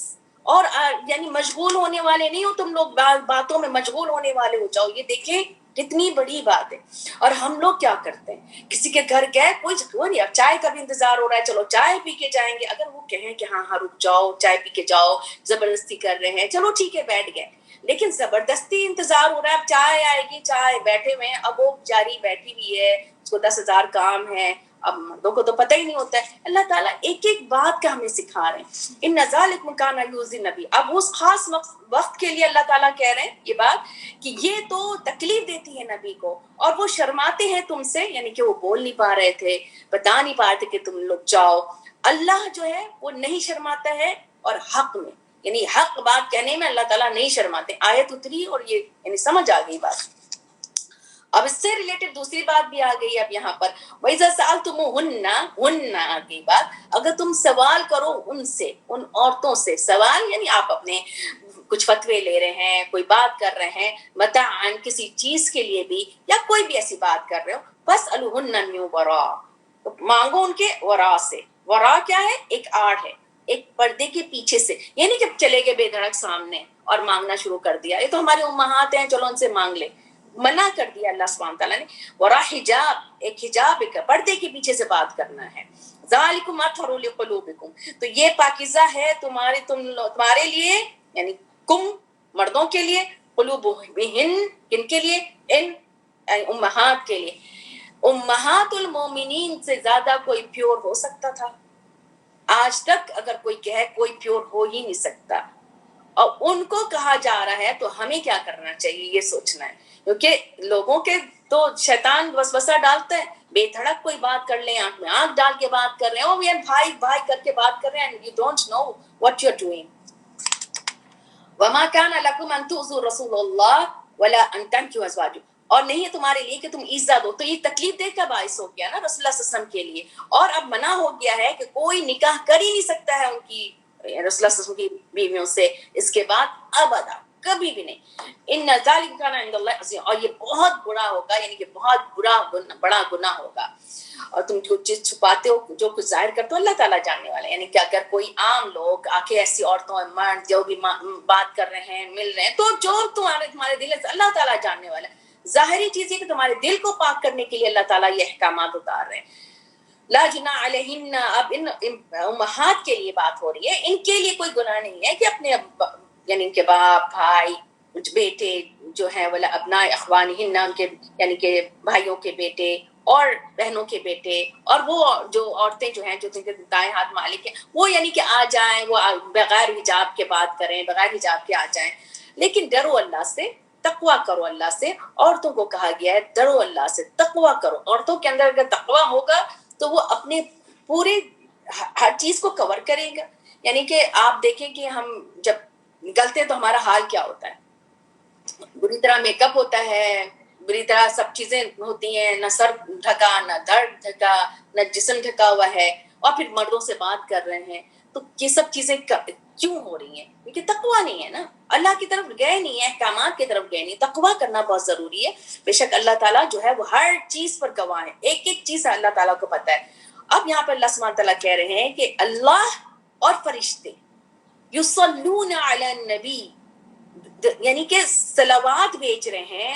اور یعنی مشغول ہونے والے نہیں ہو تم لوگ, باتوں میں مشغول ہونے والے ہو جاؤ. یہ دیکھیں کتنی بڑی بات ہے. اور ہم لوگ کیا کرتے ہیں, کسی کے گھر گئے, کوئی نہیں, اب چائے کا بھی انتظار ہو رہا ہے, چلو چائے پی کے جائیں گے, اگر وہ کہیں کہ ہاں ہاں رک جاؤ, چائے پی کے جاؤ, زبردستی کر رہے ہیں, چلو ٹھیک ہے بیٹھ گئے, لیکن زبردستی انتظار ہو رہا ہے, اب چائے آئے گی, چائے بیٹھے ہوئے ہیں, اب وہ جاری بیٹھی ہوئی ہے, اس کو 10,000 کام ہے, اب مردوں کو تو پتہ ہی نہیں ہوتا ہے. اللہ تعالیٰ ایک ایک بات کا ہمیں سکھا رہے ہیں. ان ذالکم کان یؤذی النبی, اب اس خاص وقت کے لیے اللہ تعالیٰ کہہ رہے ہیں یہ بات کہ یہ تو تکلیف دیتی ہے نبی کو, اور وہ شرماتے ہیں تم سے, یعنی کہ وہ بول نہیں پا رہے تھے, بتا نہیں پا رہے تھے کہ تم لوگ جاؤ. اللہ جو ہے وہ نہیں شرماتا ہے, اور حق میں یعنی حق بات کہنے میں اللہ تعالیٰ نہیں شرماتے. آیت اتری اور یہ یعنی سمجھ آ گئی بات. اب اس سے ریلیٹڈ دوسری بات بھی آ گئی اب یہاں پر, وَإِذَا سَأَلْتُمُوهُنَّ, ہن آ گئی بات, اگر تم سوال کرو ان سے, ان عورتوں سے, سوال یعنی آپ اپنے کچھ فتوے لے رہے ہیں, کوئی بات کر رہے ہیں, متاعن کسی چیز کے لیے بھی, یا کوئی بھی ایسی بات کر رہے ہو, فَاسْأَلُوهُنَّ مِن وَرَاءٍ, تو مانگو ان کے ورا سے. ورا کیا ہے؟ ایک آڑ ہے, ایک پردے کے پیچھے سے, یعنی کہ چلے گئے بے دھڑک سامنے اور مانگنا شروع کر دیا, یہ تو ہماری امہات ہیں چلو ان سے مانگ لے, منع کر دیا اللہ سبحانہ تعالیٰ نے. ورا حجاب, ایک حجاب, ایک پردے کے پیچھے سے بات کرنا ہے. ذالکم اطہر لقلوبکم, تو یہ پاکیزہ ہے تمہارے لیے, یعنی کم مردوں کے لیے, قلوبہن کن کے لیے, ان امہات کے لیے. امہات المومنین سے زیادہ کوئی پیور ہو سکتا تھا؟ آج تک اگر کوئی کہے کوئی پیور ہو ہی نہیں سکتا. اور ان کو کہا جا رہا ہے تو ہمیں کیا کرنا چاہیے یہ سوچنا ہے. کیونکہ لوگوں کے تو شیطان وسوسہ ڈالتا ہے, بے دھڑک کوئی بات کر لیں, آنکھ میں آنکھ ڈال کے بات کر رہے ہیں, وہ بھائی بھائی کر کے بات کر رہے ہیں, you don't know what you're doing. وَمَا كَانَ لَكُمْ أَن تُؤْذُوا رَسُولَ اللَّهِ وَلَا أَن تَنكِحُوا أَزْوَاجَهُ, اور نہیں ہے تمہارے لیے کہ تم ایذا دو. تو یہ تکلیف دے کا باعث ہو گیا نا رسول اللہ صلی اللہ علیہ وسلم کے لیے. اور اب منع ہو گیا ہے کہ کوئی نکاح کر ہی نہیں سکتا ہے ان کی رسول اللہ صلی اللہ علیہ وسلم کی بیویوں سے اس کے بعد ابدا, کبھی بھی نہیں. ان ذالک کان عند اللہ عظیم, اور یہ بہت برا ہوگا, یعنی کہ بہت بڑا گناہ ہوگا. اور تم کچھ چیز چھپاتے ہو جو کچھ ظاہر کرتے ہو اللہ تعالیٰ جاننے والے. یعنی کہ اگر کوئی عام لوگ آ کے ایسی عورتوں اور مرد جو بھی بات کر رہے ہیں مل رہے ہیں, تو جو تمہارے دل سے اللہ تعالیٰ جاننے والا ہے. ظاہری چیز یہ کہ تمہارے دل کو پاک کرنے کے لیے اللہ تعالیٰ یہ احکامات اتار رہے ہیں. لا جناح علیہن, اب ان امہات کے لیے بات ہو رہی ہے, ان کے لیے کوئی گناہ نہیں ہے کہ اپنے یعنی ان کے باپ بھائی بیٹے جو ہیں ولا ابناء اخوانہن, ان کے یعنی کہ بھائیوں کے بیٹے اور بہنوں کے بیٹے, اور وہ جو عورتیں جو ہیں جو جن کے دائیں ہاتھ مالک ہیں وہ یعنی کہ آ جائیں, وہ بغیر حجاب کے بات کریں, بغیر حجاب کے آ جائیں. لیکن ڈرو اللہ سے, تقویٰ کرو اللہ سے. عورتوں کو کہا گیا ہے ڈرو اللہ سے, تقویٰ کرو. عورتوں کے اندر اگر تقویٰ ہوگا تو وہ اپنے پورے ہر چیز کو کور کرے گا. یعنی کہ آپ دیکھیں کہ ہم جب نکلتے ہیں تو ہمارا حال کیا ہوتا ہے, بری طرح میک اپ ہوتا ہے, بری طرح سب چیزیں ہوتی ہیں, نہ سر ڈھکا, نہ دھڑ ڈھکا, نہ جسم ڈھکا ہوا ہے, اور پھر مردوں سے بات کر رہے ہیں. تو یہ سب چیزیں کیوں ہو رہی ہیں؟ کیونکہ تقویٰ نہیں ہے نا, اللہ کی طرف گئے نہیں ہے, احکامات کی طرف گئے نہیں. تقویٰ کرنا بہت ضروری ہے. بے شک اللہ تعالیٰ جو ہے وہ ہر چیز پر گواہ ہے, ایک ایک چیز اللہ تعالیٰ کو پتہ ہے. اب یہاں پر اللہ سبحانہ تعالیٰ کہہ رہے ہیں کہ اللہ اور فرشتے یصلون علی النبی, یعنی کہ صلوات بھیج رہے ہیں,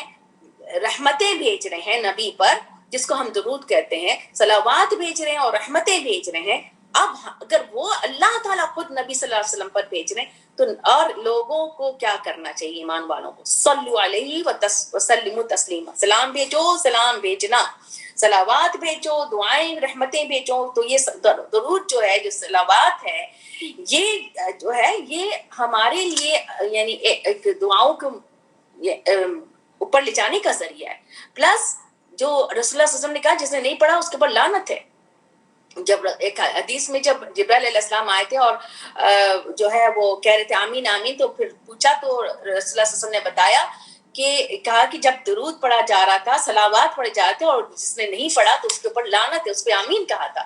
رحمتیں بھیج رہے ہیں نبی پر, جس کو ہم درود کہتے ہیں. صلوات بھیج رہے ہیں اور رحمتیں بھیج رہے ہیں. اب اگر وہ اللہ تعالیٰ خود نبی صلی اللہ علیہ وسلم پر بھیج رہے ہیں تو اور لوگوں کو کیا کرنا چاہیے؟ ایمان والوں کو صلو علیہ وسلموا تسلیما, سلام بھیجو, سلام بھیجنا, صلوات بھیجو, دعائیں رحمتیں بھیجو. تو یہ درود جو ہے, جو صلوات ہے, یہ جو ہے یہ ہمارے لیے یعنی ایک دعاؤں کو اوپر لے جانے کا ذریعہ ہے. پلس جو رسول اللہ صلی اللہ علیہ وسلم نے کہا جس نے نہیں پڑھا اس کے اوپر لعنت ہے. جب ایک حدیث میں جب جبرائیل علیہ السلام آئے تھے اور جو ہے وہ کہہ رہے تھے آمین آمین, تو پھر پوچھا تو رسول اللہ صلی اللہ علیہ وسلم نے بتایا کہ کہا کہ جب درود پڑھا جا رہا تھا, صلوات پڑھے جا رہے تھے, اور جس نے نہیں پڑھا تو اس کے اوپر لعنت ہے, اس پہ آمین کہا تھا.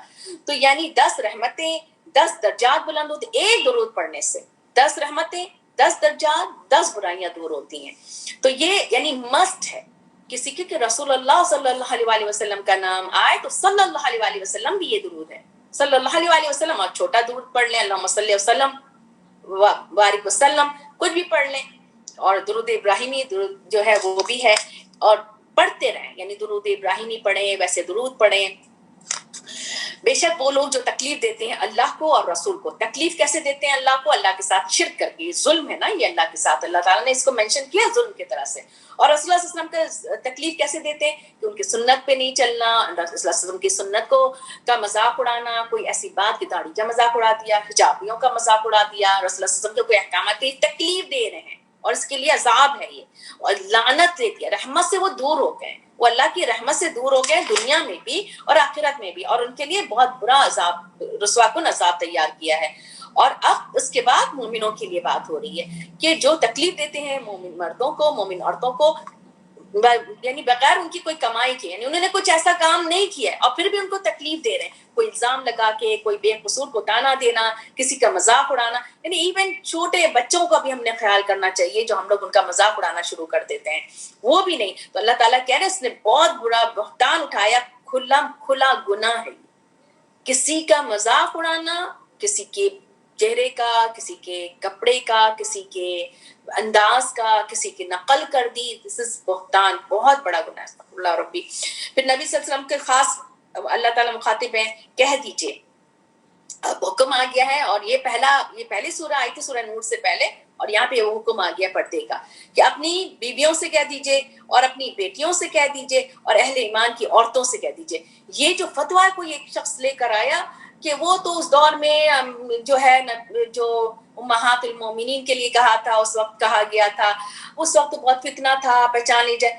تو یعنی 10 رحمتیں, 10 درجات بلند ہوتے ایک درود پڑھنے سے. 10 رحمتیں, 10 درجات, 10 برائیاں دور ہوتی ہیں. تو یہ یعنی مست ہے کسی کے کہ رسول اللہ صلی اللہ علیہ وسلم کا نام آئے تو صلی اللہ علیہ وسلم بھی یہ درود ہے, صلی اللہ علیہ وسلم. اور چھوٹا درود پڑھ لیں, اللہم صلی وسلم بارک وسلم, کچھ بھی پڑھ لیں. اور درود ابراہیمی درود جو ہے وہ بھی ہے, اور پڑھتے رہیں, یعنی درود ابراہیمی پڑھیں, ویسے درود پڑھیں. بے شک وہ لوگ جو تکلیف دیتے ہیں اللہ کو اور رسول کو, تکلیف کیسے دیتے ہیں اللہ کو؟ اللہ کے ساتھ شرک کر کے. ظلم ہے نا یہ اللہ کے ساتھ, اللہ تعالیٰ نے اس کو مینشن کیا ظلم کی طرح سے. اور رسول اللہ صلی اللہ علیہ وسلم کا تکلیف کیسے دیتے ہیں کہ ان کی سنت پہ نہیں چلنا, رسول اللہ صلی اللہ علیہ وسلم کی سنت کو کا مذاق اڑانا, کوئی ایسی بات کی داڑھی کا مذاق اڑا دیا, حجابیوں کا مذاق اڑا دیا, رسول اللہ صلی اللہ علیہ وسلم کے کوئی احکامات کی تکلیف دے رہے ہیں, اور اس کے لیے عذاب ہے یہ, اور لعنت دیتی ہے. رحمت سے وہ دور ہو گئے, وہ اللہ کی رحمت سے دور ہو گئے دنیا میں بھی اور آخرت میں بھی, اور ان کے لیے بہت برا عذاب, رسوا کن عذاب تیار کیا ہے. اور اب اس کے بعد مومنوں کے لیے بات ہو رہی ہے کہ جو تکلیف دیتے ہیں مومن مردوں کو, مومن عورتوں کو, یعنی بغیر ان کی کوئی کمائی کے, یعنی انہوں نے کچھ ایسا کام نہیں کیا ہے اور پھر بھی ان کو تکلیف دے رہے ہیں, کوئی الزام لگا کے, کوئی بے قصور کو تانا دینا, کسی کا مذاق اڑانا. یعنی ایون چھوٹے بچوں کا بھی ہم نے خیال کرنا چاہیے جو ہم لوگ ان کا مذاق اڑانا شروع کر دیتے ہیں, وہ بھی نہیں. تو اللہ تعالیٰ کہہ رہے ہیں اس نے بہت برا بہتان اٹھایا, کھلا گناہ ہے کسی کا مذاق اڑانا, کسی کے چہرے کا, کسی کے کپڑے کا, کسی کے انداز کا, کسی کی نقل کر دی. دس از بہتان, بہت بڑا گناہ ہے, اللہ ربی. پھر نبی صلی اللہ علیہ وسلم کے خاص اللہ تعالیٰ مخاطب ہیں, کہہ دیجئے. اب حکم آ گیا ہے, اور یہ پہلی سورہ آئی تھی سورہ نور سے پہلے, اور یہاں پہ وہ حکم آ گیا پردے کا کہ اپنی بیویوں سے کہہ دیجئے اور اپنی بیٹیوں سے کہہ دیجئے اور اہل ایمان کی عورتوں سے کہہ دیجئے. یہ جو فتویٰ کوئی ایک شخص لے کر آیا کہ وہ تو اس دور میں جو ہے جو امہات المومنین کے لیے کہا تھا, اس وقت کہا گیا تھا, اس وقت بہت فتنہ تھا, پہچان لی جائے.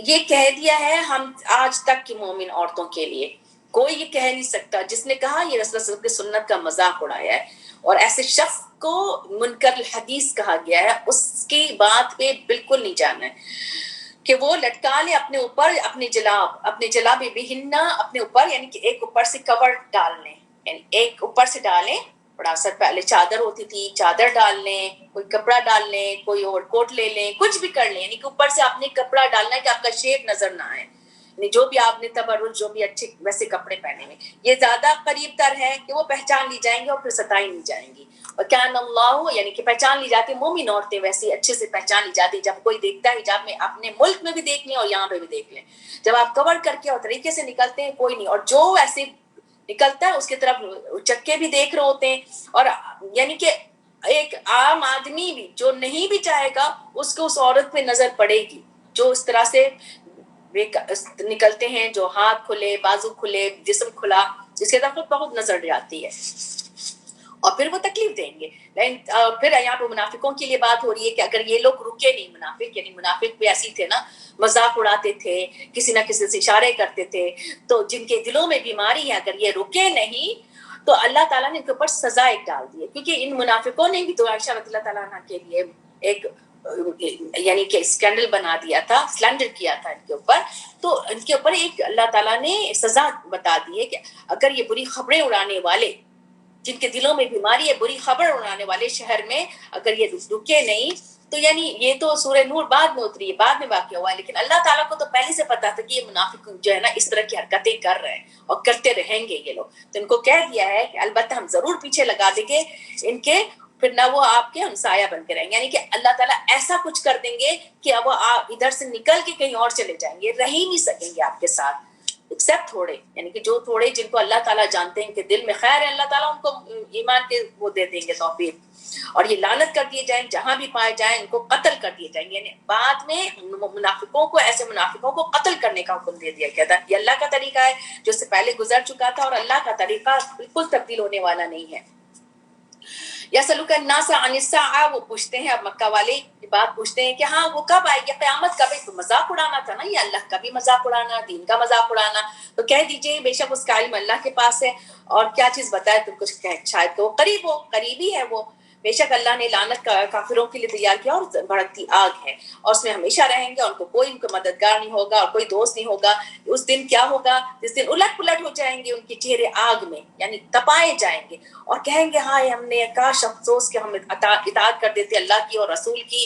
یہ کہہ دیا ہے ہم آج تک کی مومن عورتوں کے لیے. کوئی یہ کہہ نہیں سکتا. جس نے کہا یہ رسول اللہ کی سنت کا مذاق اڑایا ہے, اور ایسے شخص کو منکر الحدیث کہا گیا ہے. اس کی بات پہ بالکل نہیں جانا ہے کہ وہ لٹکا لے اپنے اوپر اپنے جلاب بہننا اپنے اوپر, یعنی کہ ایک اوپر سے کور ڈال لیں, یعنی ایک اوپر سے ڈالیں, بڑا سا پہلے چادر ہوتی تھی, چادر ڈال لیں, کوئی کپڑا ڈال لیں, کوئی اوور کوٹ لے لیں, کچھ بھی کر لیں, یعنی کہ اوپر سے آپ نے کپڑا ڈالنا ہے کہ آپ کا شیپ نظر نہ آئے, یعنی جو بھی آپ نے تبرج, جو بھی اچھے ویسے کپڑے پہنے ہوئے, یہ زیادہ قریب تر ہے کہ وہ پہچان لی جائیں گی اور پھر ستائی نہیں جائیں گی. اور کان اللہ, یعنی کہ پہچان لی جاتی مومن عورتیں ویسے اچھے سے پہچان لی جاتی. جب کوئی دیکھتا ہے حجاب میں, اپنے ملک میں بھی دیکھ لیں اور یہاں پہ بھی دیکھ لیں, جب آپ کور کر کے اور طریقے سے نکلتے ہیں کوئی نہیں, اور جو ایسے نکلتا ہے اس کی طرف چکے بھی دیکھ رہے ہوتے ہیں. اور یعنی کہ ایک عام آدمی بھی جو نہیں بھی چاہے گا اس کو اس عورت پہ نظر پڑے گی جو اس طرح سے نکلتے ہیں, جو ہاتھ کھلے, بازو کھلے, جسم کھلا, جس کی طرف بہت نظر جاتی ہے, اور پھر وہ تکلیف دیں گے. لیکن پھر یہاں پہ منافقوں کے لیے بات ہو رہی ہے کہ اگر یہ لوگ رکے نہیں, منافق یعنی منافق بھی ایسی تھے نا, مذاق اڑاتے تھے, کسی نہ کسی سے اشارے کرتے تھے, تو جن کے دلوں میں بیماری ہے اگر یہ رکے نہیں تو اللہ تعالیٰ نے ان کے اوپر سزا ایک ڈال دی ہے. کیونکہ ان منافقوں نے بھی تو عائشہ رضی اللہ تعالیٰ عنہ کے لیے ایک یعنی کہ اسکینڈل بنا دیا تھا, سلینڈر کیا تھا ان کے اوپر, تو ان کے اوپر ایک اللہ تعالیٰ نے سزا بتا دی ہے کہ اگر یہ بری خبریں اڑانے والے, جن کے دلوں میں بیماری ہے, بری خبر اڑانے والے شہر میں اگر یہ رکے نہیں, تو یعنی یہ تو سورہ نور بعد میں اتری ہے, بعد میں واقع ہوا ہے, لیکن اللہ تعالیٰ کو تو پہلے سے پتا تھا کہ یہ منافق جو ہے نا اس طرح کی حرکتیں کر رہے ہیں اور کرتے رہیں گے یہ لوگ. تو ان کو کہہ دیا ہے کہ البتہ ہم ضرور پیچھے لگا دیں گے ان کے, پھر نہ وہ آپ کے ہمسایہ بن کے رہیں گے, یعنی کہ اللہ تعالیٰ ایسا کچھ کر دیں گے کہ اب وہ آپ ادھر سے نکل کے کہیں اور چلے جائیں گے, رہ ہی نہیں سکیں گے آپ کے ساتھ, ایکسپٹ تھوڑے, یعنی کہ جو تھوڑے جن کو اللہ تعالیٰ جانتے ہیں کہ دل میں خیر ہے, اللہ تعالیٰ ان کو ایمان کے وہ دے دیں گے توفیق, اور یہ لعنت کر دیے جائیں, جہاں بھی پائے جائیں ان کو قتل کر دیے جائیں گے. یعنی بعد میں منافقوں کو, ایسے منافقوں کو قتل کرنے کا حکم دے دیا گیا تھا. یہ اللہ کا طریقہ ہے جو اس سے پہلے گزر چکا تھا, اور اللہ کا طریقہ بالکل تبدیل ہونے والا نہیں ہے. یسألک الناس عن الساعہ, وہ پوچھتے ہیں, اب مکہ والے بات پوچھتے ہیں کہ ہاں وہ کب آئے گی, قیامت کب ہے؟ تو مذاق اڑانا تھا نا, یہ اللہ کا بھی مذاق اڑانا, دین کا مذاق اڑانا. تو کہہ دیجئے بے شک اس کا علم اللہ کے پاس ہے, اور کیا چیز بتائے تم کچھ, شاید کہ وہ قریب ہو, قریبی ہے وہ. بے شک اللہ نے لعنت کافروں کے لیے تیار کیا اور بھڑکتی آگ ہے, اور اس میں ہمیشہ رہیں گے, ان کو کوئی ان کو مددگار نہیں ہوگا اور کوئی دوست نہیں ہوگا. اس دن کیا ہوگا, جس دن الٹ پلٹ ہو جائیں گے ان کے چہرے آگ میں, یعنی تپائے جائیں گے, اور کہیں گے ہائے ہم نے کاش افسوس کہ ہم اطاعت کر دیتے اللہ کی اور رسول کی.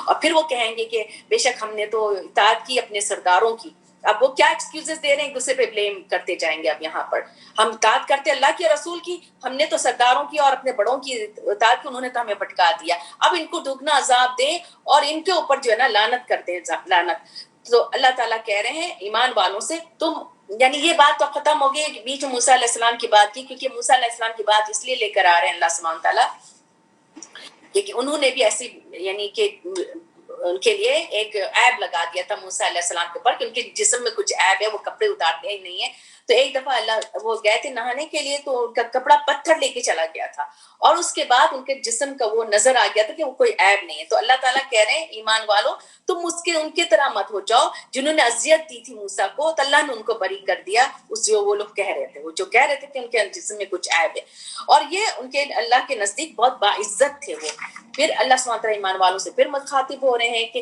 اور پھر وہ کہیں گے کہ بے شک ہم نے تو اطاعت کی اپنے سرداروں کی. اب وہ کیا ایکسکیوزز دے رہے ہیں, دوسرے پہ بلیم کرتے جائیں گے. اب یہاں پر ہم اطاعت کرتے اللہ کی اور رسول کی, ہم نے تو سرداروں کی اور اپنے بڑوں کی اطاعت کی, انہوں نے تو ہمیں بھٹکا دیا. اب ان کو دگنا عذاب دیں اور ان کے اوپر جو ہے نا لعنت کرتے ہیں, لعنت. تو اللہ تعالیٰ کہہ رہے ہیں ایمان والوں سے, تم یعنی یہ بات تو ختم ہو گئی بیچ میں موسیٰ علیہ السلام کی بات کی, کیونکہ موسیٰ علیہ السلام کی بات اس لیے لے کر آ رہے ہیں اللہ سبحانہ تعالیٰ کہ انہوں نے بھی ایسی, یعنی کہ ان کے لیے ایک عیب لگا دیا تھا موسیٰ علیہ السلام کے اوپر کہ ان کے جسم میں کچھ عیب ہے, وہ کپڑے اتارتے ہی نہیں ہیں. تو ایک دفعہ اللہ وہ گئے تھے نہانے کے لیے, تو ان کا کپڑا پتھر لے کے چلا گیا تھا, اور اس کے بعد ان کے جسم کا وہ نظر آ گیا تھا کہ وہ کوئی عیب نہیں ہے. تو اللہ تعالیٰ کہہ رہے ہیں ایمان والو تم ان کے طرح مت ہو جاؤ جنہوں نے اذیت دی تھی موسیٰ کو, تو اللہ نے ان کو بری کر دیا اس جو وہ لوگ کہہ رہے تھے, وہ جو کہہ رہے تھے کہ ان کے جسم میں کچھ عیب ہے, اور یہ ان کے اللہ کے نزدیک بہت باعزت تھے وہ. پھر اللہ سبحانہ تعالیٰ ایمان والوں سے پھر مخاطب ہو رہے ہیں کہ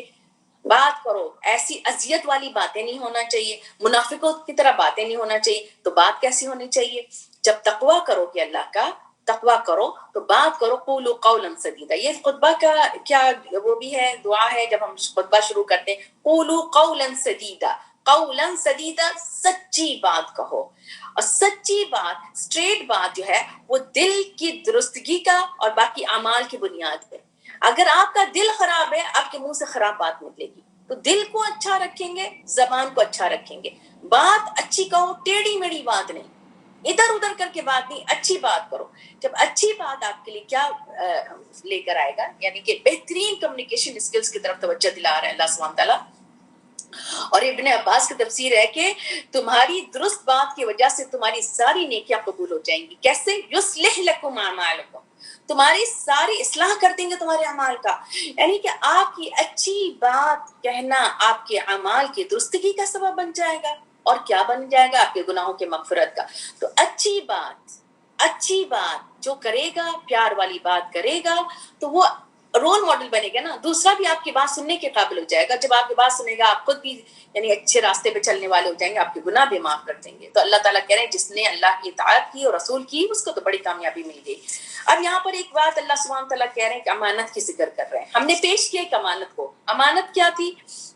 بات کرو, ایسی اذیت والی باتیں نہیں ہونا چاہیے, منافقوں کی طرح باتیں نہیں ہونا چاہیے. تو بات کیسی ہونی چاہیے, جب تقویٰ کرو کہ اللہ کا تقویٰ کرو تو بات کرو قولوا قولا سدیدا. یہ خطبہ کا کیا وہ بھی ہے, دعا ہے جب ہم خطبہ شروع کرتے ہیں, قولوا قولا سدیدا, قولا سدیدا, سچی بات کہو. اور سچی بات, اسٹریٹ بات جو ہے وہ دل کی درستگی کا اور باقی اعمال کی بنیاد ہے. اگر آپ کا دل خراب ہے, آپ کے منہ سے خراب بات نکلے گی. تو دل کو اچھا رکھیں گے, زبان کو اچھا رکھیں گے, بات اچھی کہو, ٹیڑھی میڑھی بات نہیں. ادھر ادھر کر کے بات نہیں, اچھی بات کرو. جب اچھی بات آپ کے لیے کیا لے کر آئے گا, یعنی کہ بہترین کمیونیکیشن اسکلز کی طرف توجہ دلا رہے ہیں اللہ سبحانہ تعالیٰ. اور ابن عباس کی تفسیر ہے کہ تمہاری درست بات کی وجہ سے تمہاری ساری نیکیاں قبول ہو جائیں گی. کیسے؟ یصلح لکم اعمالکم, تمہاری ساری اصلاح کر دیں گے تمہارے اعمال کا. یعنی کہ آپ کی اچھی بات کہنا آپ کے اعمال کی درستگی کا سبب بن جائے گا. اور کیا بن جائے گا؟ آپ کے گناہوں کے مغفرت کا. تو اچھی بات جو کرے گا, پیار والی بات کرے گا, تو وہ رول ماڈل بنے گا نا, دوسرا بھی آپ کی بات سننے کے قابل ہو جائے گا. جب آپ کی بات سنے گا آپ خود بھی یعنی اچھے راستے پہ چلنے والے ہو جائیں گے, آپ کے گناہ بھی معاف کر دیں گے. تو اللہ تعالیٰ کہہ رہے ہیں جس نے اللہ کی اطاعت کی اور رسول کی اس کو تو بڑی کامیابی مل گئی. اب یہاں پر ایک بات اللہ سبحانہ تعالیٰ کہہ رہے ہیں کہ امانت کی ذکر کر رہے ہیں. ہم نے پیش کیا ایک امانت کو. امانت کیا تھی؟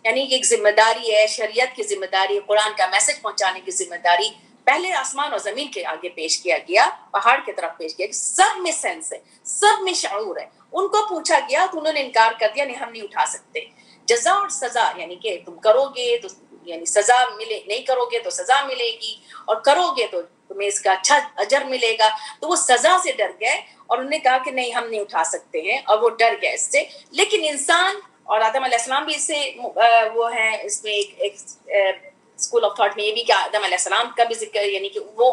یعنی ایک ذمہ داری ہے, شریعت کی ذمہ داری, قرآن کا میسج پہنچانے کی ذمہ داری. پہلے آسمان اور زمین کے آگے پیش کیا گیا, پہاڑ کی طرف پیش کیا گیا. سب میں سینس ہے, سب میں شعور ہے. ان کو پوچھا گیا تو انہوں نے انکار کر دیا, نہیں ہم نہیں اٹھا سکتے. جزا اور سزا, یعنی کہ تم کرو گے تو یعنی سزا ملے, نہیں کرو گے تو سزا ملے گی, اور کرو گے تو تمہیں اس کا اچھا اجر ملے گا. تو وہ سزا سے ڈر گئے اور انہوں نے کہا کہ نہیں ہم نہیں اٹھا سکتے ہیں, اور وہ ڈر گئے اس سے. لیکن انسان اور آدم علیہ السلام بھی اس سے وہ ہیں, اس میں ایک اسکول آف تھاٹ میں یہ بھی کہ آدم علیہ السلام کا بھی ذکر, یعنی کہ وہ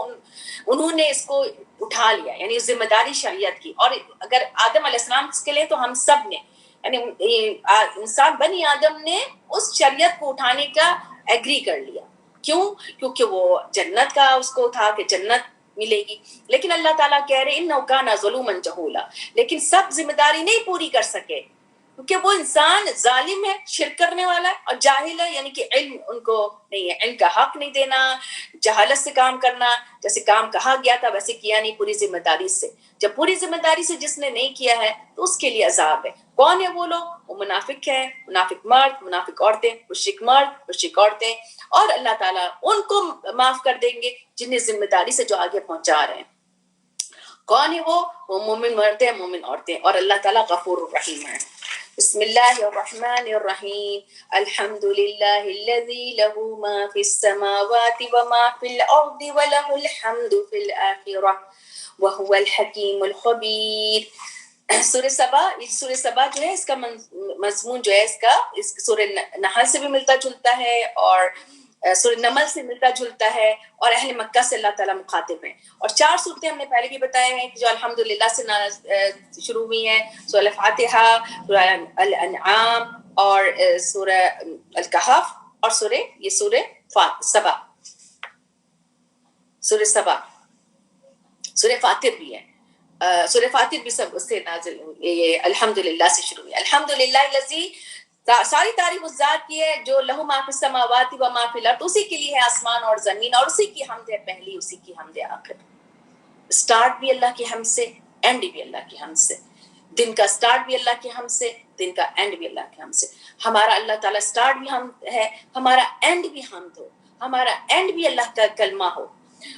انہوں نے اس کو اٹھا لیا, یعنی ذمہ داری شریعت کی. اور اگر آدم علیہ السلام کے لیے تو ہم سب نے, یعنی انسان بنی آدم نے اس شریعت کو اٹھانے کا ایگری کر لیا. کیوں؟ کیونکہ وہ جنت کا اس کو تھا کہ جنت ملے گی. لیکن اللہ تعالیٰ کہہ رہے انہ کان ظلوما جہولا, لیکن سب ذمہ داری نہیں پوری کر سکے کیونکہ وہ انسان ظالم ہے, شرک کرنے والا ہے, اور جاہل ہے, یعنی کہ علم ان کو نہیں ہے, علم کا حق نہیں دینا, جہالت سے کام کرنا. جیسے کام کہا گیا تھا ویسے کیا نہیں پوری ذمہ داری سے. جب پوری ذمہ داری سے جس نے نہیں کیا ہے تو اس کے لیے عذاب ہے. کون ہے وہ لوگ؟ وہ منافق ہے, منافق مرد, منافق عورتیں, مشرک مرد, مشرک عورتیں. اور اللہ تعالیٰ ان کو معاف کر دیں گے جنہیں ذمہ داری سے جو آگے پہنچا رہے ہیں. کون ہے وہ مومن مرد ہے, مومن عورتیں. اور اللہ تعالیٰ غفور الرحیم ہے. بسم اللہ الرحمن الرحیم. الحمد للہ الذی لہ ما فی السماوات وما فی الارض ولہ الحمد فی الآخرہ وہو الحکیم الخبیر. سورہ سبا جو ہے اس کا مضمون جو ہے اس کا سورہ نحل سے بھی ملتا جلتا ہے, اور سورہ نمل سے ملتا جلتا ہے, اور اہل مکہ سے اللہ تعالیٰ مخاطب ہیں. اور 4 صورتیں ہم نے پہلے بھی بتائے ہیں کہ جو الحمدللہ سے شروع ہوئی ہیں, سورہ الفاتحہ, سورہ الانعام, اور سورہ الکہف, اور سورہ سبا, سورہ فاتر بھی ہے. سورہ فاتر بھی سب اس سے نازل ہوئی, یہ الحمدللہ سے شروع ہوئی. الحمدللہ الذی, ساری تعریف اس ذات کی ہے جو لہو ما فی السماوات و ما فی الارض, اسی کے لیے ہے آسمان اور زمین, اور اسی کی حمد ہے پہلی, اسی کی حمد ہے آخر. سٹارٹ بھی اللہ کی حمد سے, اینڈ بھی اللہ کی حمد سے. دن کا سٹارٹ بھی اللہ کی حمد سے, دن کا اینڈ بھی اللہ کی حمد سے. ہمارا اللہ تعالیٰ سٹارٹ بھی حمد ہے, ہمارا اینڈ بھی حمد ہو, ہمارا اینڈ بھی اللہ کا کلمہ ہو.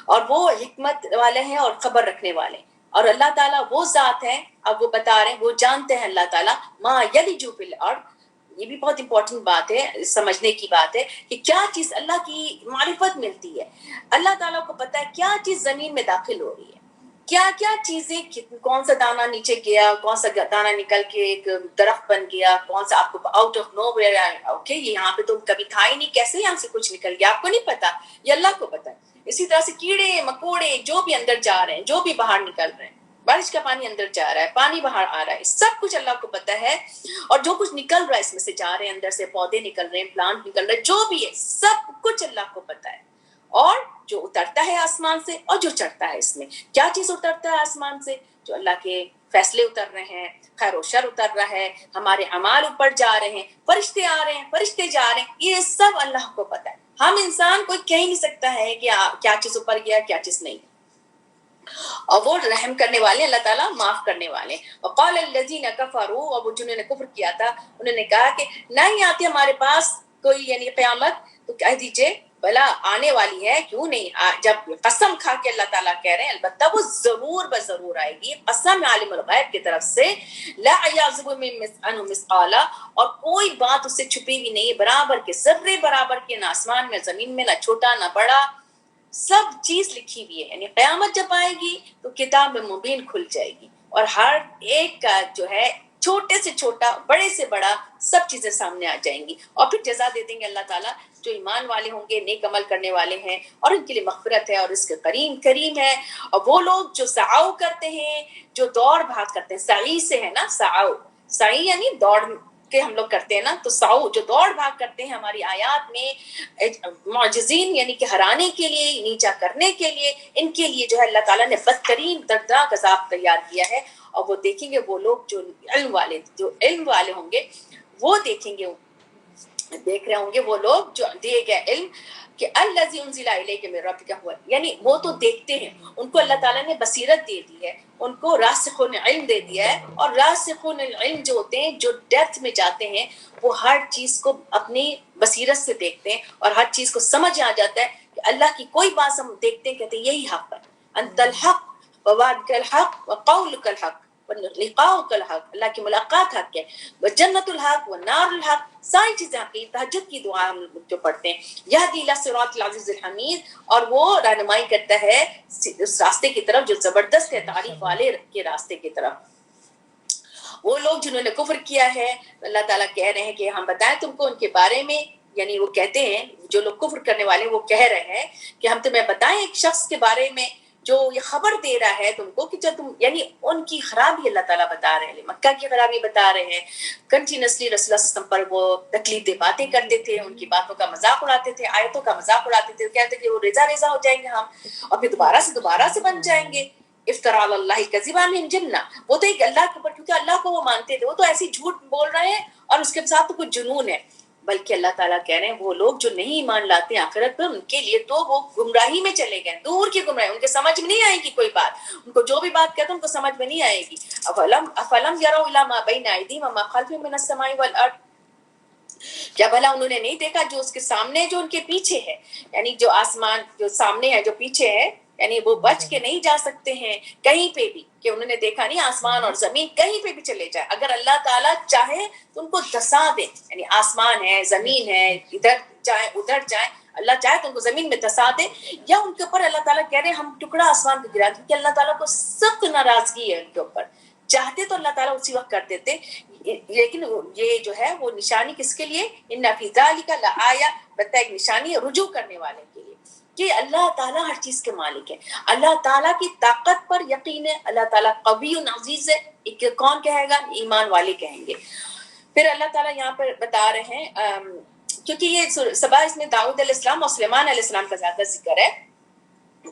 اور وہ حکمت والے ہیں اور خبر رکھنے والے ہیں. اور اللہ تعالیٰ وہ ذات ہے, اب وہ بتا رہے ہیں, وہ جانتے ہیں اللہ تعالیٰ ما یلج فی الارض. یہ بھی بہت امپورٹنٹ بات ہے, سمجھنے کی بات ہے کہ کیا چیز اللہ کی معرفت ملتی ہے. اللہ تعالیٰ کو پتہ ہے کیا چیز زمین میں داخل ہو رہی ہے, کیا کیا چیزیں, کون سا دانہ نیچے گیا, کون سا دانہ نکل کے ایک درخت بن گیا, کون سا آپ کو out of nowhere, okay یہاں پہ تو کبھی تھا ہی نہیں, کیسے یہاں سے کچھ نکل گیا, آپ کو نہیں پتا, یہ اللہ کو پتا ہے. اسی طرح سے کیڑے مکوڑے جو بھی اندر جا رہے ہیں, جو بھی باہر نکل رہے ہیں, بارش کا پانی اندر جا رہا ہے, پانی باہر آ رہا ہے, سب کچھ اللہ کو پتا ہے. اور جو کچھ نکل رہا ہے اس میں سے جا رہے ہیں, اندر سے پودے نکل رہے ہیں, پلانٹ نکل رہے ہیں, جو بھی ہے سب کچھ اللہ کو پتا ہے. اور جو اترتا ہے آسمان سے اور جو چڑھتا ہے, اس میں کیا چیز اترتا ہے آسمان سے, جو اللہ کے فیصلے اتر رہے ہیں, خیر و شر اتر رہا ہے, ہمارے اعمال اوپر جا رہے ہیں, فرشتے آ رہے ہیں, فرشتے جا رہے ہیں, یہ سب اللہ کو پتا ہے. ہم انسان کوئی کہہ نہیں سکتا ہے کہ کیا چیز اوپر گیا کیا چیز نہیں. اور وہ رحم کرنے والے, اللہ تعالیٰ معاف کرنے والے. وقال الذین کفروا, اور وہ جنہوں نے کفر کیا تھا انہوں نے کہا کہ نہیں آتی ہمارے پاس کوئی یعنی قیامت, تو کہہ دیجئے بلا آنے والی ہے, کیوں نہیں. جب قسم کھا کے اللہ تعالیٰ کہہ رہے ہیں البتہ وہ ضرور بضرور آئے گی, قسم عالم الغیب کی طرف سے, لا یعزب عنہ مثقال, اور کوئی بات اس سے چھپی ہوئی نہیں, برابر کے ذرے برابر کے, نہ آسمان میں زمین میں, نہ چھوٹا نہ بڑا, سب چیز لکھی ہوئی ہے. یعنی قیامت جب آئے گی تو کتاب مبین کھل جائے گی اور ہر ایک کا جو ہے چھوٹے سے چھوٹا بڑے سے بڑا سب چیزیں سامنے آ جائیں گی اور پھر جزا دے دیں گے اللہ تعالیٰ. جو ایمان والے ہوں گے نیک عمل کرنے والے ہیں اور ان کے لیے مغفرت ہے اور اس کے کریم ہے. اور وہ لوگ جو سعو کرتے ہیں جو دوڑ بھاگ کرتے ہیں, سعی سے ہے نا سعو, سعی یعنی دوڑ کے ہم لوگ کرتے ہیں نا, تو سعو جو دوڑ بھاگ کرتے ہیں ہماری آیات میں معجزین یعنی کہ ہرانے کے لیے نیچا کرنے کے لیے, ان کے لیے جو ہے اللہ تعالیٰ نے بدترین دردناک عذاب تیار کیا ہے. اور وہ دیکھیں گے وہ لوگ جو علم والے ہوں گے وہ دیکھیں گے, دیکھ رہے ہوں گے وہ لوگ جو دیے گئے علم کہ الذی انزل الیک من ربک هو, یعنی وہ تو دیکھتے ہیں, ان کو اللہ تعالیٰ نے بصیرت دے دی ہے, ان کو راسخون علم دے دیا ہے. اور راسخون علم جو ہوتے ہیں جو ڈیپتھ میں جاتے ہیں وہ ہر چیز کو اپنی بصیرت سے دیکھتے ہیں اور ہر چیز کو سمجھ آ جاتا ہے کہ اللہ کی کوئی بات ہم دیکھتے ہیں کہتے ہیں یہی حق ہے, انت الحق ووعدک الحق وقولک الحق لقاؤک الحق, اللہ کی ملاقات حق ہے, وجنت الحق والنار الحق, ساری چیزیں حق ہے. تہجد کی دعا ہم جو پڑھتے ہیں یہدی الی صراط العزیز الحمید, اور وہ رہنمائی کرتا ہے اس راستے کی طرف جو زبردست ہے تعریف والے کے راستے کی طرف. وہ لوگ جنہوں نے کفر کیا ہے اللہ تعالیٰ کہہ رہے ہیں کہ ہم بتائیں تم کو ان کے بارے میں, یعنی وہ کہتے ہیں جو لوگ کفر کرنے والے ہیں وہ کہہ رہے ہیں کہ ہم تمہیں بتائیں ایک شخص کے بارے میں جو یہ خبر دے رہا ہے تم کو کہ جو تم, یعنی ان کی خرابی اللہ تعالیٰ بتا رہے ہیں, مکہ کی خرابی بتا رہے ہیں. کنٹینیوسلی رسول اللہ صلی اللہ علیہ وسلم پر وہ تکلیف دہ باتیں کرتے تھے, ان کی باتوں کا مذاق اڑاتے تھے, آیتوں کا مذاق اڑاتے تھے, کہتے کہ وہ ریزہ ہو جائیں گے ہم اور پھر دوبارہ سے بن جائیں گے. افتراء اللہ کذبا من جنہ, وہ تو ایک اللہ کے اوپر, کیونکہ اللہ کو وہ مانتے تھے, وہ تو ایسی جھوٹ بول رہے ہیں اور اس کے ساتھ تو کچھ جنون ہے. بلکہ اللہ تعالیٰ کہہ رہے ہیں وہ لوگ جو نہیں ایمان لاتے آخرت پر, ان کے لیے تو وہ گمراہی میں چلے گئے, دور کی گمراہی, ان کے سمجھ میں نہیں آئے گی کوئی بات, ان کو جو بھی بات کہتے ہیں ان کو سمجھ میں نہیں آئے گی. افلم یروا الی ما بین ایدیہم وما خلفہم من السماء والارض, کیا بھلا انہوں نے نہیں دیکھا جو اس کے سامنے جو ان کے پیچھے ہے, یعنی جو آسمان جو سامنے ہے جو پیچھے ہے, یعنی وہ بچ کے نہیں جا سکتے ہیں کہیں پہ بھی, کہ انہوں نے دیکھا نہیں آسمان اور زمین کہیں پہ بھی چلے جائے, اگر اللہ تعالیٰ چاہے تو ان کو دھسا دے, یعنی آسمان ہے زمین ہے ادھر جائیں ادھر جائیں, اللہ چاہے تو ان کو زمین میں دھسا دے, یا ان کے اوپر اللہ تعالیٰ کہہ رہے ہیں ہم ٹکڑا آسمان کو گرا دیں, کیونکہ اللہ تعالیٰ کو سخت ناراضگی ہے ان کے اوپر, چاہتے تو اللہ تعالیٰ اسی وقت کر دیتے. لیکن یہ جو ہے وہ نشانی کس کے لیے, ان فی ذلک لآیہ, بتا ایک نشانی رجوع کرنے والے کے لیے کہ اللہ تعالیٰ ہر چیز کے مالک ہے, اللہ تعالیٰ کی طاقت پر یقین ہے, اللہ تعالیٰ قوی و عزیز ہے. کون کہے گا, ایمان والے کہیں گے. پھر اللہ تعالیٰ یہاں پر بتا رہے ہیں کیونکہ یہ سبا اس میں داؤد علیہ السلام اور سلیمان علیہ السلام کا زیادہ ذکر ہے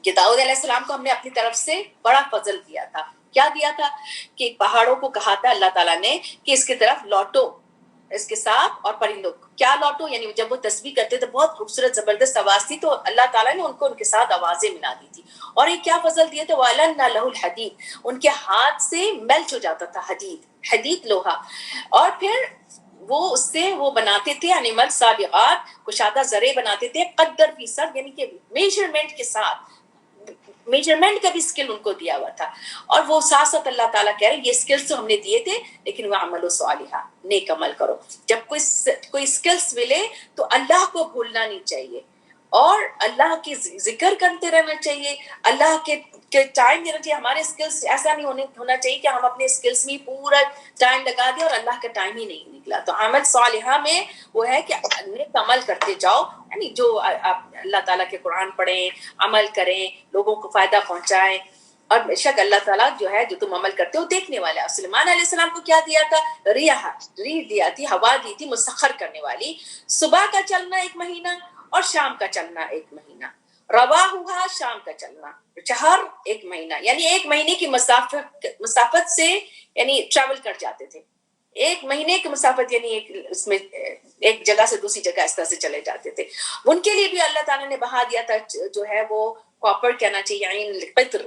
کہ داؤد علیہ السلام کو ہم نے اپنی طرف سے بڑا فضل دیا تھا. کیا دیا تھا کہ پہاڑوں کو کہا تھا اللہ تعالیٰ نے کہ اس کی طرف لوٹو, اس کے ساتھ اور پرندوں کیا لوٹو, یعنی جب وہ تسبیح کرتے تھے بہت خوبصورت زبردست آواز تھی, تو اللہ تعالیٰ نے ان کو ان کے ساتھ آوازیں ملا دی تھی. اور یہ کیا فضل دیے تھے, وَأَلَنَّا لَهُ الْحَدِيدِ, ان کے ہاتھ سے میلٹ ہو جاتا تھا حدید لوہا, اور پھر وہ اس سے وہ بناتے تھے انیمل سابقات, کشادہ زرے بناتے تھے, قدر فیصد یعنی کہ میجرمنٹ کے ساتھ, میجرمنٹ کا بھی اسکل ان کو دیا ہوا تھا. اور وہ ساتھ ساتھ اللہ تعالیٰ کہہ رہے ہیں یہ اسکلس تو ہم نے دیے تھے لیکن وَعَمَلُوا صَالِحًا, نیک عمل کرو. جب کوئی اسکلس ملے تو اللہ کو بھولنا نہیں چاہیے اور اللہ کی ذکر کرتے رہنا چاہیے, اللہ کے ٹائم دینا چاہیے. ہمارے اسکلس ایسا نہیں ہونا چاہیے کہ ہم اپنے اسکلس میں پورا ٹائم لگا دیں اور اللہ کا ٹائم ہی نہیں نکلا. تو عمل صالحہ میں وہ ہے کہ نیک عمل کرتے جاؤ, یعنی جو اللہ تعالیٰ کے قرآن پڑھیں, عمل کریں, لوگوں کو فائدہ پہنچائیں, اور بے شک اللہ تعالیٰ جو ہے جو تم عمل کرتے ہو دیکھنے والا ہے. سلیمان علیہ السلام کو کیا دیا تھا, ریح دیا تھی, ہوا دی تھی مسخر کرنے والی, صبح کا چلنا 1 مہینہ اور شام کا چلنا 1 مہینہ, رواں ہوا شام کا چلنا, چہر 1 مہینہ, یعنی 1 مہینے کی مسافت سے یعنی ٹریول کر جاتے تھے. 1 مہینے کی مسافت یعنی اس میں ایک جگہ سے دوسری جگہ اس طرح سے چلے جاتے تھے. ان کے لیے بھی اللہ تعالیٰ نے بہا دیا تھا جو ہے وہ کاپر کہنا چاہیے, یعنی قطر,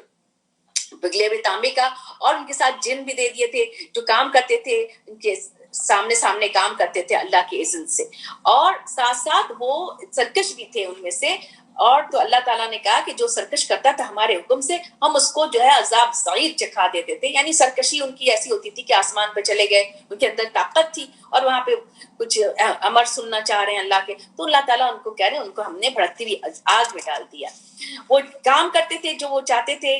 پگھلے ہوئے تانبے کا, اور ان کے ساتھ جن بھی دے دیے تھے جو کام کرتے تھے ان کے سامنے کام کرتے تھے اللہ کے اذن سے, اور ساتھ ساتھ وہ سرکش بھی تھے ان میں سے, اور تو اللہ تعالیٰ نے کہا کہ جو سرکش کرتا تھا ہمارے حکم سے ہم اس کو جو ہے عذاب سعیر چکھا دیتے تھے. یعنی سرکشی ان کی ایسی ہوتی تھی کہ آسمان پہ چلے گئے, ان کے اندر طاقت تھی اور وہاں پہ کچھ امر سننا چاہ رہے ہیں اللہ کے, تو اللہ تعالیٰ ان کو کہہ رہے ہیں ان کو ہم نے بھڑکتی ہوئی آگ میں ڈال دیا. وہ کام کرتے تھے جو وہ چاہتے تھے,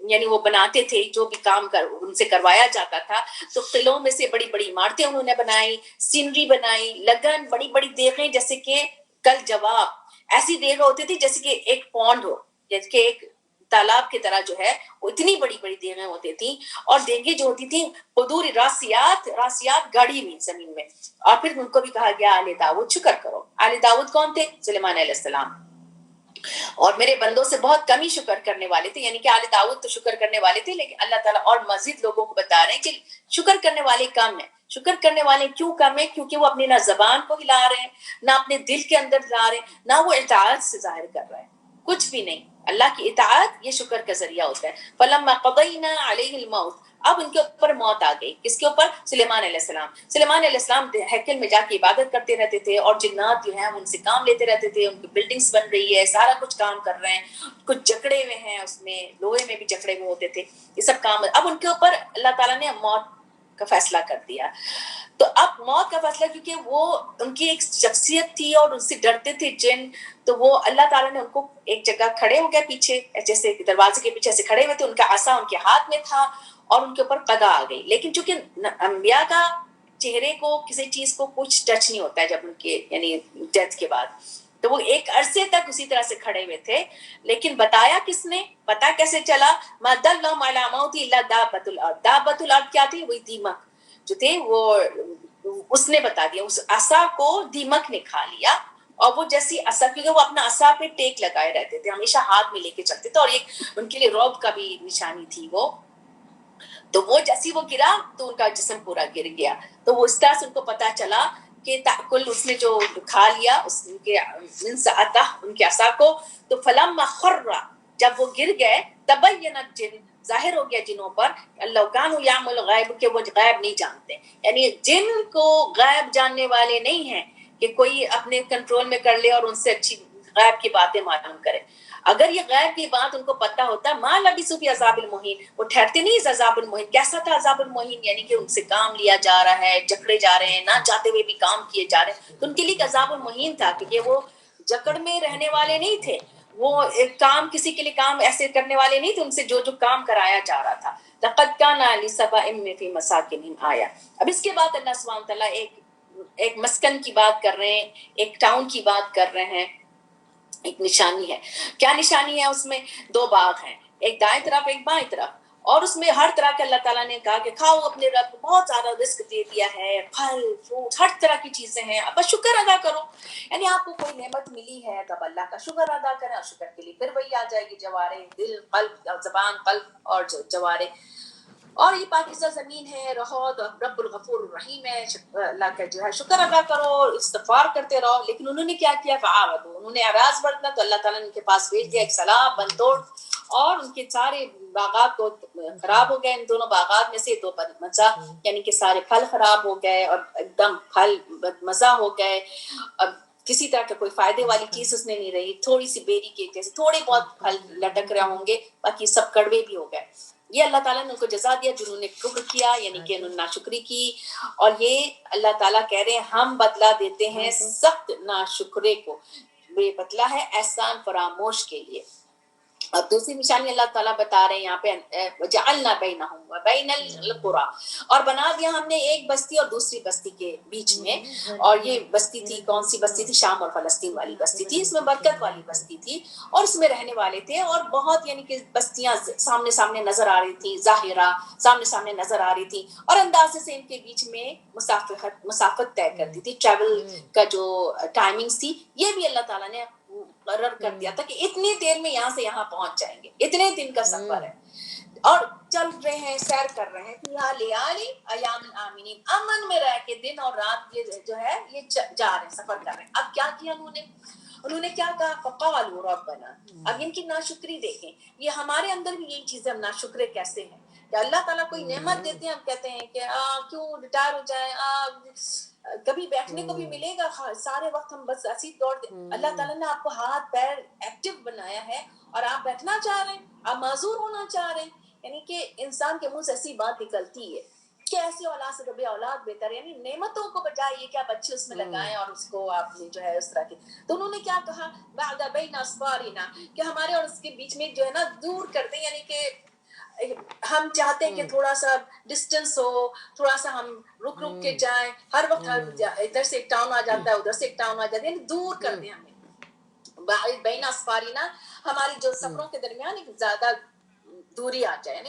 یعنی وہ بناتے تھے جو بھی کام ان سے کروایا جاتا تھا. تو قلعوں میں سے بڑی بڑی عمارتیں انہوں نے بنائی, سینری بنائی, لگن, بڑی بڑی دیگیں جیسے کہ کل جواب, ایسی دیگیں ہوتی تھی جیسے کہ ایک پونڈ ہو, جیسے کہ ایک تالاب کی طرح جو ہے وہ اتنی بڑی بڑی دیگیں ہوتی تھیں. اور دیگیں جو ہوتی تھیں قدور راسیات گاڑی ہوئی زمین میں. اور پھر ان کو بھی کہا گیا آل داؤد شکر کرو. آل داؤد کون تھے؟ سلیمان علیہ السلام. اور میرے بندوں سے بہت کم ہی شکر کرنے والے تھے, یعنی کہ آل داؤد تو شکر کرنے والے تھے, لیکن اللہ تعالیٰ اور مزید لوگوں کو بتا رہے ہیں کہ شکر کرنے والے کم ہیں. شکر کرنے والے کیوں کم ہیں؟ کیونکہ وہ اپنی نہ زبان کو ہلا رہے ہیں, نہ اپنے دل کے اندر لا رہے ہیں, نہ وہ اطاعت سے ظاہر کر رہے ہیں, کچھ بھی نہیں. اللہ کی اطاعت یہ شکر کا ذریعہ ہوتا ہے. فلما قضینا علیہ الموت, اب ان کے اوپر موت آ گئی. کس کے اوپر؟ سلیمان علیہ السلام. سلیمان علیہ السلام ہیکل میں جا کے عبادت کرتے رہتے تھے, اور جنات جو ہیں ان سے کام لیتے رہتے تھے. ان کی بلڈنگز بن رہی ہے, سارا کچھ کام کر رہے ہیں, کچھ جکڑے ہوئے ہیں اس میں, لوہے میں بھی جکڑے ہوئے ہوتے تھے, یہ سب کام. اب ان کے اوپر اللہ تعالیٰ نے موت کا فیصلہ کر دیا. تو اب موت کا فیصلہ, کیونکہ وہ ان کی ایک شخصیت تھی اور ان سے ڈرتے تھے جن, تو وہ اللہ تعالیٰ نے ان کو ایک جگہ کھڑے ہو گئے پیچھے, جیسے دروازے کے پیچھے سے کھڑے ہوئے تھے, ان کا عصا ان کے ہاتھ میں تھا اور ان کے اوپر قضا آ گئی. لیکن چونکہ انبیاء کا چہرے کو کسی چیز کو کچھ ٹچ نہیں ہوتا ہے جب ان کے یعنی ڈیتھ کے بعد, تو وہ ایک عرصے تک اسی طرح سے کھڑے ہوئے تھے. لیکن بتایا کس نے؟ پتا کیسے چلا؟ ما دلهم على موت الا دابۃ الارض. دابۃ الارض کیا تھی؟ وہی دیمک جو تھے, وہ اس نے بتا دیا. اس عصا کو دیمک نے کھا لیا, اور وہ جیسی عصا, کیونکہ وہ اپنا عصا پہ ٹیک لگائے رہتے تھے, ہمیشہ ہاتھ میں لے کے چلتے تھے, اور ایک ان کے لیے رعب کا بھی نشانی تھی وہ. تو وہ جیسی وہ گرا تو ان کا جسم پورا گر گیا. تو وہ اس طرح سے ان کو پتا چلا کہ تاکل اس نے جو کھا لیا اس کے من ساعتہ ان کے عصا کو. تو فلما خر, جب وہ گر گئے, تبین الجن, ظاہر ہو گیا جنوں پر, اللہ کانوا یعمل غیب, کہ وہ غیب نہیں جانتے. یعنی جن کو غیب جاننے والے نہیں ہیں کہ کوئی اپنے کنٹرول میں کر لے اور ان سے اچھی غیب کی باتیں معلوم کرے. اگر یہ غیب کی بات ان کو پتہ ہوتا, ما لبثوا فی عذاب المہین, وہ ٹھہرتے نہیں اس عذاب المہین. کیسا تھا عذاب المہین؟ یعنی کہ ان سے کام لیا جا رہا ہے, جکڑے جا رہے ہیں, نہ چاہتے ہوئے بھی کام کیے جا رہے ہیں. تو ان کے لیے عذاب المہین تھا, کیونکہ وہ جکڑ میں رہنے والے نہیں تھے, وہ ایک کام کسی کے لیے کام ایسے کرنے والے نہیں تھے, ان سے جو کام کرایا جا رہا تھا. لقد کان لسبأ فی مساکنہم آیہ. اب اس کے بعد اللہ سبحانہ تعالیٰ ایک مسکن کی بات کر رہے ہیں, ایک ٹاؤن کی بات کر رہے ہیں, ایک نشانی ہے. کیا نشانی ہے اس میں؟ 2 باغ ہیں, ایک دائیں طرف ایک بائیں طرف, اور اس میں ہر طرح کے اللہ تعالیٰ نے کہا کہ کھاؤ, اپنے رب بہت زیادہ رزق دے دیا ہے, پھل فروٹ ہر طرح کی چیزیں ہیں, اب بس شکر ادا کرو. یعنی آپ کو کوئی نعمت ملی ہے تو اب اللہ کا شکر ادا کریں, اور شکر کے لیے پھر وہی آ جائے گی جوارے, دل, قلب, زبان, قلب اور جوارے. اور یہ پاکیزہ زمین ہے, رہو تو رب الغفور الرحیم ہے, اللہ کا جو ہے شکر ادا کرو, استغفار کرتے رہو. لیکن انہوں نے کیا کیا؟ فعارضوا, انہوں نے اعراض برتنا, تو اللہ تعالیٰ نے ان کے پاس بھیج دیا ایک سیلاب, بن توڑ, اور ان کے سارے باغات کو خراب ہو گئے. ان دونوں باغات میں سے 2 بدمزہ, یعنی کہ سارے پھل خراب ہو گئے, اور ایک دم پھل بدمزہ ہو گئے. اب کسی طرح کا کوئی فائدے والی چیز اس میں نہیں رہی, تھوڑی سی بیری کے جیسے تھوڑے بہت پھل لٹک رہے ہوں گے, باقی سب کڑوے بھی ہو گئے. یہ اللہ تعالیٰ نے ان کو جزا دیا جنہوں نے کفر کیا, یعنی کہ انہوں نے ناشکری کی. اور یہ اللہ تعالیٰ کہہ رہے ہیں ہم بدلہ دیتے ہیں سخت ناشکرے کو, یہ بدلہ ہے احسان فراموش کے لیے. اب دوسری نشانی اللہ تعالیٰ بتا رہے ہیں یہاں پہ, وَجَعَلْنَا بَيْنَهُمْ وَبَيْنَ الْقُرَىٰ, اور بنا دیا ہم نے ایک بستی اور دوسری بستی کے بیچ میں. اور یہ بستی تھی, کون سی بستی تھی؟ شام اور فلسطین والی بستی تھی. اس میں برکت والی بستی تھی, اور اس میں رہنے والے تھے, اور بہت یعنی کہ بستیاں سامنے سامنے نظر آ رہی تھی, ظاہرہ سامنے سامنے نظر آ رہی تھی, اور اندازے سے ان کے بیچ میں مسافت طے کرتی تھی. ٹریول کا جو ٹائمنگز تھی یہ بھی اللہ تعالیٰ نے مقرر کر دیا تھا کہ اتنی دیر میں یہاں سے یہاں پہنچ جائیں گے, اتنے دن کا سفر ہے. اور چل رہے ہیں, سیر کر رہے ہیں, فیہا لیالی ایام آمنین, امن میں رہ کے دن اور رات یہ جو ہے یہ جا رہے ہیں, سفر کر رہے ہیں. اب کیا کیا انہوں نے کیا کہا؟ فقالوا ربنا. اب ان کی ناشکری دیکھیں, یہ ہمارے اندر بھی یہی چیز ہے, ہم ناشکرے کیسے ہیں کہ اللہ تعالیٰ کوئی نعمت دیتے ہیں, ہم کہتے ہیں کہ کیوں ریٹائر ہو جائیں, کبھی بیٹھنے کو بھی ملے گا، سارے وقت ہم بس ایسی دوڑ اللہ تعالیٰ نے آپ کو ہاتھ پیر ایکٹیو بنایا ہے اور آپ بیٹھنا چاہ رہے ہیں، آپ معذور ہونا چاہ رہے ہیں. یعنی کہ انسان کے منہ سے ایسی بات نکلتی ہے کہ ایسی اولاد سے کبھی اولاد بہتر ہے. یعنی نعمتوں کو بجائے یہ کہ آپ اچھے اس میں لگائیں اور اس کو آپ نے جو ہے اس طرح کی. تو انہوں نے کیا کہا بعد بین اصفارنا، کہ ہمارے اور اس کے بیچ میں جو ہے نا دور کر دیں. یعنی کہ ہم چاہتے ہیں کہ تھوڑا سا ڈسٹینس ہو، تھوڑا سا ہم رک کے جائیں. ہر وقت ادھر سے ایک ٹاؤن آ جاتا ہے، ادھر سے ایک ٹاؤن آ جاتا ہے. یعنی دور کر دیں ہمیں. بین اسفارینا، ہماری جو سفروں کے درمیان ایک زیادہ دوری آ جائے.